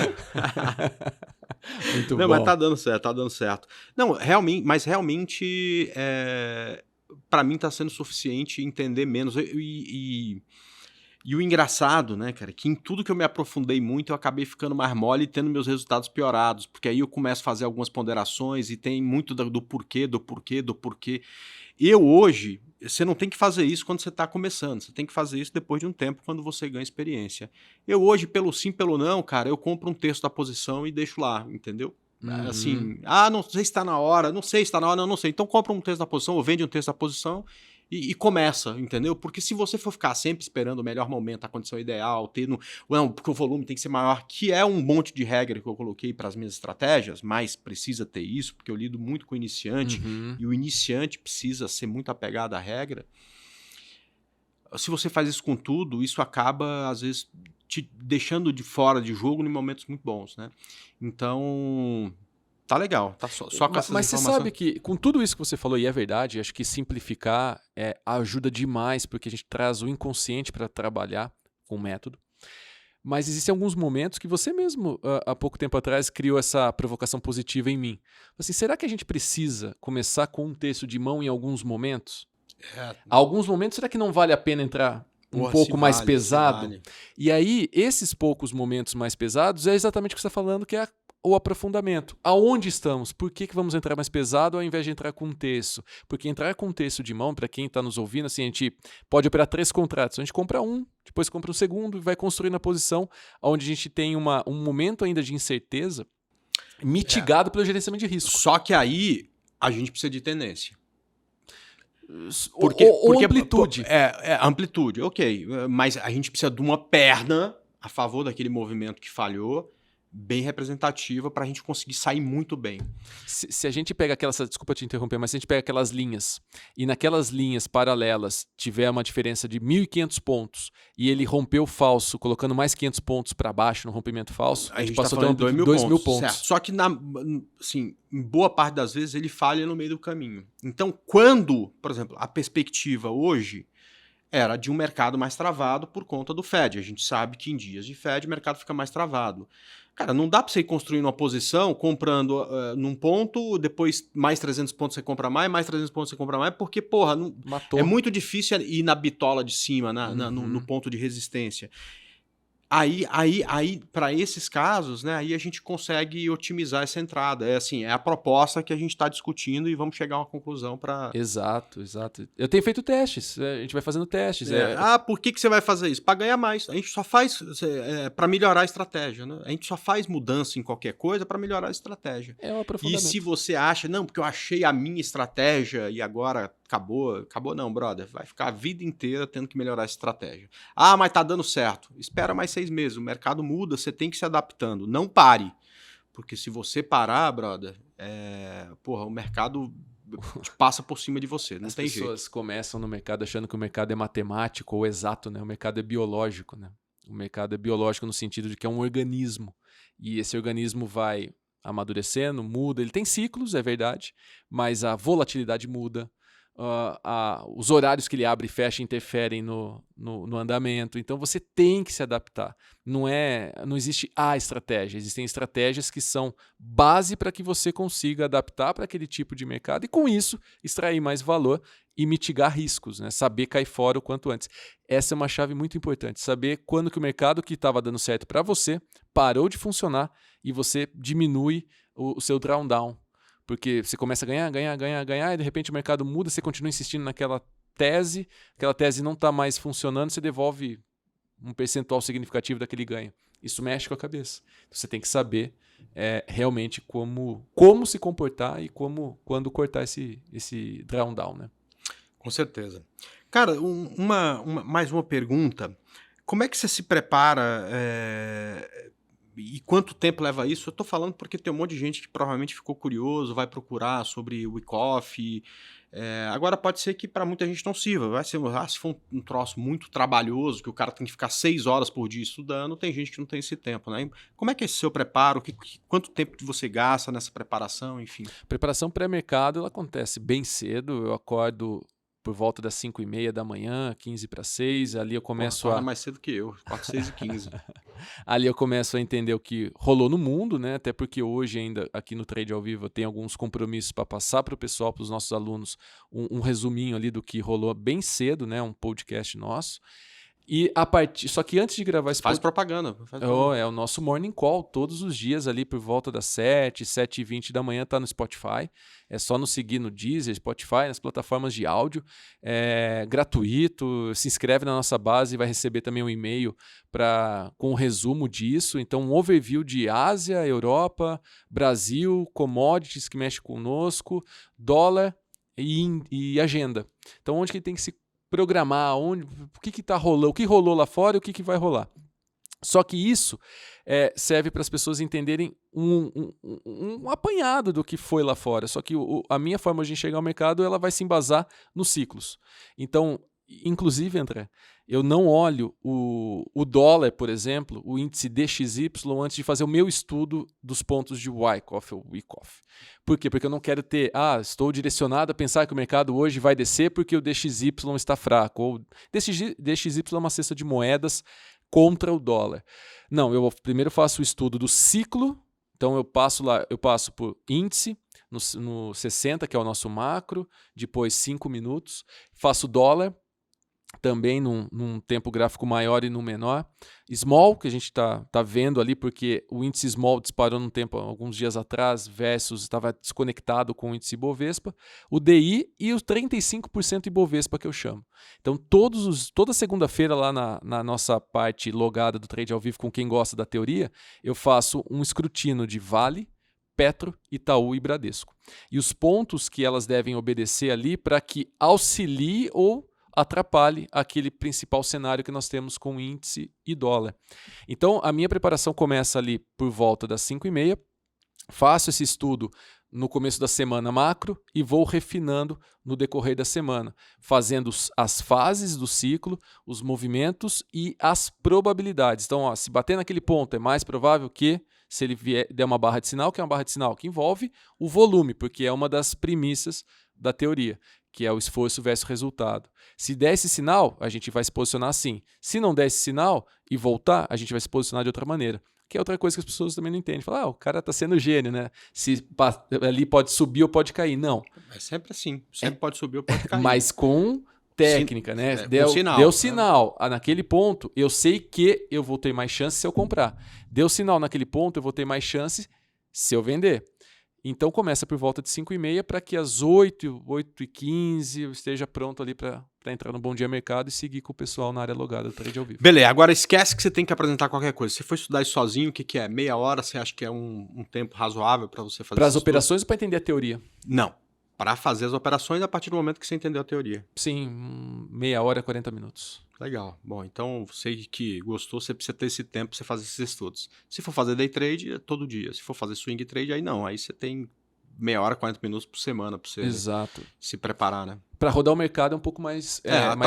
Muito Não, mas bom. tá dando certo, tá dando certo. Não, realmente, mas realmente, para mim tá sendo suficiente entender menos. E o engraçado, né, cara, que em tudo que eu me aprofundei muito, eu acabei ficando mais mole e tendo meus resultados piorados, porque aí eu começo a fazer algumas ponderações e tem muito do porquê, do porquê, do porquê. Eu hoje, você não tem que fazer isso quando você está começando, você tem que fazer isso depois de um tempo, quando você ganha experiência. Eu hoje, pelo sim, pelo não, cara, eu compro um texto da posição e deixo lá, entendeu? Uhum. Assim, não sei se está na hora, não sei se está na hora, não sei. Então compra um texto da posição ou vende um texto da posição e começa, entendeu? Porque se você for ficar sempre esperando o melhor momento, a condição ideal, não, porque o volume tem que ser maior, que é um monte de regra que eu coloquei para as minhas estratégias, mas precisa ter isso, porque eu lido muito com o iniciante, Uhum. e o iniciante precisa ser muito apegado à regra. Se você faz isso com tudo, isso acaba, às vezes, te deixando de fora de jogo em momentos muito bons, né? Então, tá legal, tá só com essas Mas você sabe informações. que, com tudo isso que você falou, e é verdade, acho que simplificar ajuda demais, porque a gente traz o inconsciente para trabalhar com o método. Mas existem alguns momentos que você mesmo, há pouco tempo atrás, criou essa provocação positiva em mim. Assim, será que a gente precisa começar com um texto de mão em alguns momentos? É, Alguns momentos, será que não vale a pena entrar um porra, se pouco mais vale, se pesado? vale. E aí, esses poucos momentos mais pesados é exatamente o que você está falando, que é o aprofundamento. Aonde estamos? Por que vamos entrar mais pesado ao invés de entrar com um texto? Porque entrar com um texto de mão, para quem está nos ouvindo, assim, a gente pode operar 3 contratos. A gente compra um, depois compra um segundo e vai construindo a posição onde a gente tem um momento ainda de incerteza É. mitigado pelo gerenciamento de risco. Só que aí a gente precisa de tendência. Ou amplitude. Amplitude, ok. Mas a gente precisa de uma perna a favor daquele movimento que falhou, bem representativa, para a gente conseguir sair muito bem. Se a gente pega aquelas, desculpa te interromper, mas se a gente pega aquelas linhas e naquelas linhas paralelas tiver uma diferença de 1.500 pontos e ele rompeu o falso, colocando mais 500 pontos para baixo no rompimento falso, a gente tá passou a ter falando de 2.000 pontos. Certo. Só que, assim, em boa parte das vezes, ele falha no meio do caminho. Então, quando, por exemplo, a perspectiva hoje era de um mercado mais travado por conta do Fed. A gente sabe que em dias de Fed o mercado fica mais travado. Cara, não dá para você ir construindo uma posição, comprando num ponto, depois mais 300 pontos você compra mais 300 pontos você compra mais, porque, porra, Matou. é muito difícil ir na bitola de cima, no ponto de resistência. Aí para esses casos, né, aí a gente consegue otimizar essa entrada. É a proposta que a gente está discutindo e vamos chegar a uma conclusão para... Exato. Eu tenho feito testes, a gente vai fazendo testes. Por que você vai fazer isso? Para ganhar mais. A gente só faz para melhorar a estratégia, né? A gente só faz mudança em qualquer coisa para melhorar a estratégia. É o E aprofundamento. se você acha, não, porque eu achei a minha estratégia e agora acabou não, brother. Vai ficar a vida inteira tendo que melhorar a estratégia. Mas tá dando certo. Espera mais 6 meses. O mercado muda, você tem que se adaptando. Não pare. Porque se você parar, brother, o mercado passa por cima de você, não tem jeito. As pessoas começam no mercado achando que o mercado é matemático ou exato, né? O mercado é biológico, né? O mercado é biológico no sentido de que é um organismo e esse organismo vai amadurecendo, muda, ele tem ciclos, é verdade, mas a volatilidade muda, os horários que ele abre e fecha interferem no andamento, então você tem que se adaptar. Não existe a estratégia, existem estratégias que são base para que você consiga adaptar para aquele tipo de mercado e com isso extrair mais valor e mitigar riscos, né? Saber cair fora o quanto antes. Essa é uma chave muito importante, saber quando que o mercado que estava dando certo para você parou de funcionar e você diminui o seu drawdown. Porque você começa a ganhar, e de repente o mercado muda, você continua insistindo naquela tese, aquela tese não está mais funcionando, você devolve um percentual significativo daquele ganho. Isso mexe com a cabeça. Então, você tem que saber realmente como se comportar e quando cortar esse drawdown, né? Com certeza. Cara, mais uma pergunta. Como é que você se prepara e quanto tempo leva isso? Eu tô falando porque tem um monte de gente que provavelmente ficou curioso, vai procurar sobre o week-off. Agora pode ser que para muita gente não sirva. Se for um troço muito trabalhoso, que o cara tem que ficar 6 horas por dia estudando, tem gente que não tem esse tempo, né? Como é que é esse seu preparo? Quanto tempo você gasta nessa preparação, enfim? Preparação pré-mercado ela acontece bem cedo. Eu acordo por volta das 5:30 da manhã, 15 para 6, ali eu começo a... mais cedo que eu, 4, 6 e 15. Ali eu começo a entender o que rolou no mundo, né? Até porque hoje ainda aqui no Trade ao Vivo eu tenho alguns compromissos para passar para o pessoal, para os nossos alunos, um resuminho ali do que rolou bem cedo, né? Um podcast nosso. E só que antes de gravar esse Faz podcast... propaganda. É o nosso Morning Call, todos os dias ali por volta das 7h20 da manhã, tá no Spotify. É só nos seguir no Deezer, Spotify, nas plataformas de áudio. É gratuito, se inscreve na nossa base e vai receber também um e-mail com um resumo disso. Então, um overview de Ásia, Europa, Brasil, commodities que mexe conosco, dólar e agenda. Então, onde que tem que se programar, o que tá rolando, o que rolou lá fora e o que vai rolar. Só que isso serve para as pessoas entenderem um apanhado do que foi lá fora. Só que a minha forma de enxergar o mercado ela vai se embasar nos ciclos. Então, inclusive, André, eu não olho o dólar, por exemplo, o índice DXY, antes de fazer o meu estudo dos pontos de Wyckoff ou Wyckoff. Por quê? Porque eu não quero ter, estou direcionado a pensar que o mercado hoje vai descer porque o DXY está fraco. Ou DXY é uma cesta de moedas contra o dólar. Não, eu primeiro faço o estudo do ciclo, então eu passo por índice, no 60, que é o nosso macro, depois 5 minutos, faço dólar, também num tempo gráfico maior e no menor. Small, que a gente está vendo ali, porque o índice Small disparou num tempo, alguns dias atrás, versus estava desconectado com o índice Ibovespa. O DI e o 35% Ibovespa, que eu chamo. Então, toda segunda-feira lá na nossa parte logada do Trade ao Vivo, com quem gosta da teoria, eu faço um escrutínio de Vale, Petro, Itaú e Bradesco. E os pontos que elas devem obedecer ali para que auxilie ou atrapalhe aquele principal cenário que nós temos com índice e dólar. Então, a minha preparação começa ali por volta das 5:30, faço esse estudo no começo da semana macro e vou refinando no decorrer da semana, fazendo as fases do ciclo, os movimentos e as probabilidades. Então, se bater naquele ponto, é mais provável que, se ele der uma barra de sinal, que é uma barra de sinal que envolve o volume, porque é uma das premissas da teoria, que é o esforço versus resultado. Se der esse sinal, a gente vai se posicionar assim. Se não der esse sinal e voltar, a gente vai se posicionar de outra maneira. Que é outra coisa que as pessoas também não entendem. Fala, o cara tá sendo gênio, né? Se ali pode subir ou pode cair. Não. É sempre assim. Sempre pode subir ou pode cair. Mas com técnica, né? Deu sinal. Naquele ponto, eu sei que eu vou ter mais chance se eu comprar. Deu sinal naquele ponto, eu vou ter mais chance se eu vender. Então começa por volta de 5:30 para que às 8h15 eu esteja pronto ali para entrar no Bom Dia Mercado e seguir com o pessoal na área logada do Trade ao Vivo. Beleza, agora esquece que você tem que apresentar qualquer coisa. Se for estudar isso sozinho, o que é? Meia hora, você acha que é um tempo razoável para você fazer para as operações ou para entender a teoria? Não, para fazer as operações a partir do momento que você entendeu a teoria. Sim, meia hora, 40 minutos. Legal. Bom, então você que gostou, você precisa ter esse tempo para você fazer esses estudos. Se for fazer day trade, é todo dia. Se for fazer swing trade, aí não. Aí você tem meia hora, 40 minutos por semana para você se preparar, né? Para rodar o mercado é um pouco mais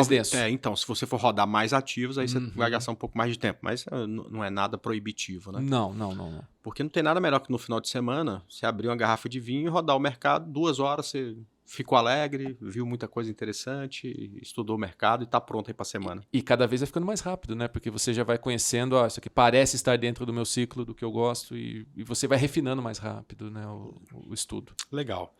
denso. Então, se você for rodar mais ativos, aí você vai gastar um pouco mais de tempo. Mas não é nada proibitivo, né? Não. Porque não tem nada melhor que no final de semana você abrir uma garrafa de vinho e rodar o mercado, 2 horas você ficou alegre, viu muita coisa interessante, estudou o mercado e está pronto aí para a semana. E cada vez vai ficando mais rápido, né? Porque você já vai conhecendo, isso aqui parece estar dentro do meu ciclo, do que eu gosto, e você vai refinando mais rápido, né, o estudo. Legal.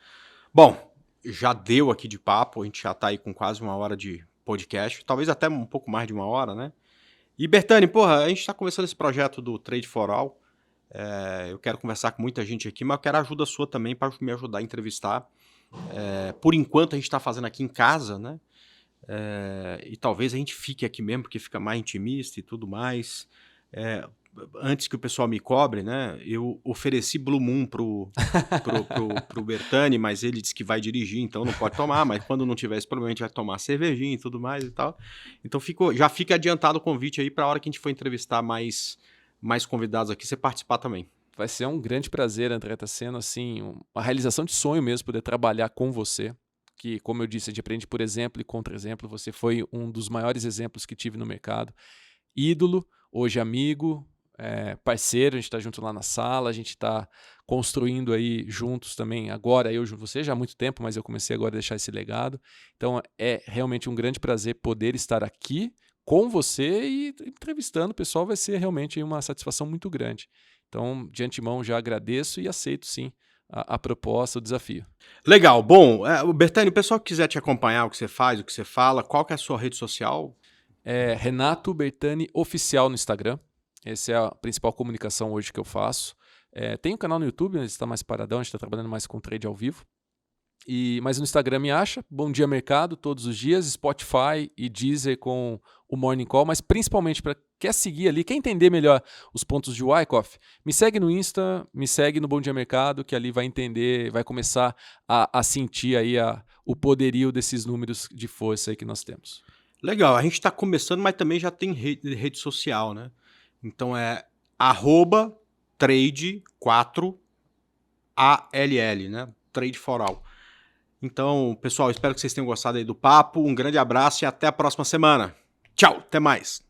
Bom, já deu aqui de papo, a gente já está aí com quase 1 hora de podcast, talvez até um pouco mais de 1 hora, né? E Bertani, a gente está começando esse projeto do Trade for All. Eu quero conversar com muita gente aqui, mas eu quero a ajuda sua também para me ajudar a entrevistar. Por enquanto a gente está fazendo aqui em casa, né? E talvez a gente fique aqui mesmo, porque fica mais intimista e tudo mais. Antes que o pessoal me cobre, né? Eu ofereci Blue Moon pro Bertani, mas ele disse que vai dirigir, então não pode tomar. Mas quando não tiver esse problema, a gente vai tomar cervejinha e tudo mais e tal. Então já fica adiantado o convite aí para a hora que a gente for entrevistar mais convidados aqui, você participar também. Vai ser um grande prazer, André, tá sendo assim, uma realização de sonho mesmo poder trabalhar com você, que, como eu disse, a gente aprende por exemplo e contra-exemplo, você foi um dos maiores exemplos que tive no mercado, ídolo, hoje amigo, parceiro, a gente está junto lá na sala, a gente está construindo aí juntos também, agora eu junto você já há muito tempo, mas eu comecei agora a deixar esse legado. Então é realmente um grande prazer poder estar aqui com você e entrevistando o pessoal, vai ser realmente uma satisfação muito grande. Então, de antemão, já agradeço e aceito sim a proposta, o desafio. Legal. Bom, Bertani, o pessoal que quiser te acompanhar, o que você faz, o que você fala, qual que é a sua rede social? Renato Bertani Oficial no Instagram. Essa é a principal comunicação hoje que eu faço. Tem um canal no YouTube, ele está mais paradão, a gente está trabalhando mais com trade ao vivo. Mas no Instagram me acha, Bom Dia Mercado, todos os dias, Spotify e Deezer com o Morning Call, mas principalmente para quer seguir ali, quer entender melhor os pontos de Wyckoff, me segue no Insta, me segue no Bom Dia Mercado, que ali vai entender, vai começar a sentir aí o poderio desses números de força aí que nós temos. Legal, a gente está começando, mas também já tem rede social, né? Então é @trade4all, né? Trade for all. Então, pessoal, espero que vocês tenham gostado aí do papo. Um grande abraço e até a próxima semana. Tchau, até mais.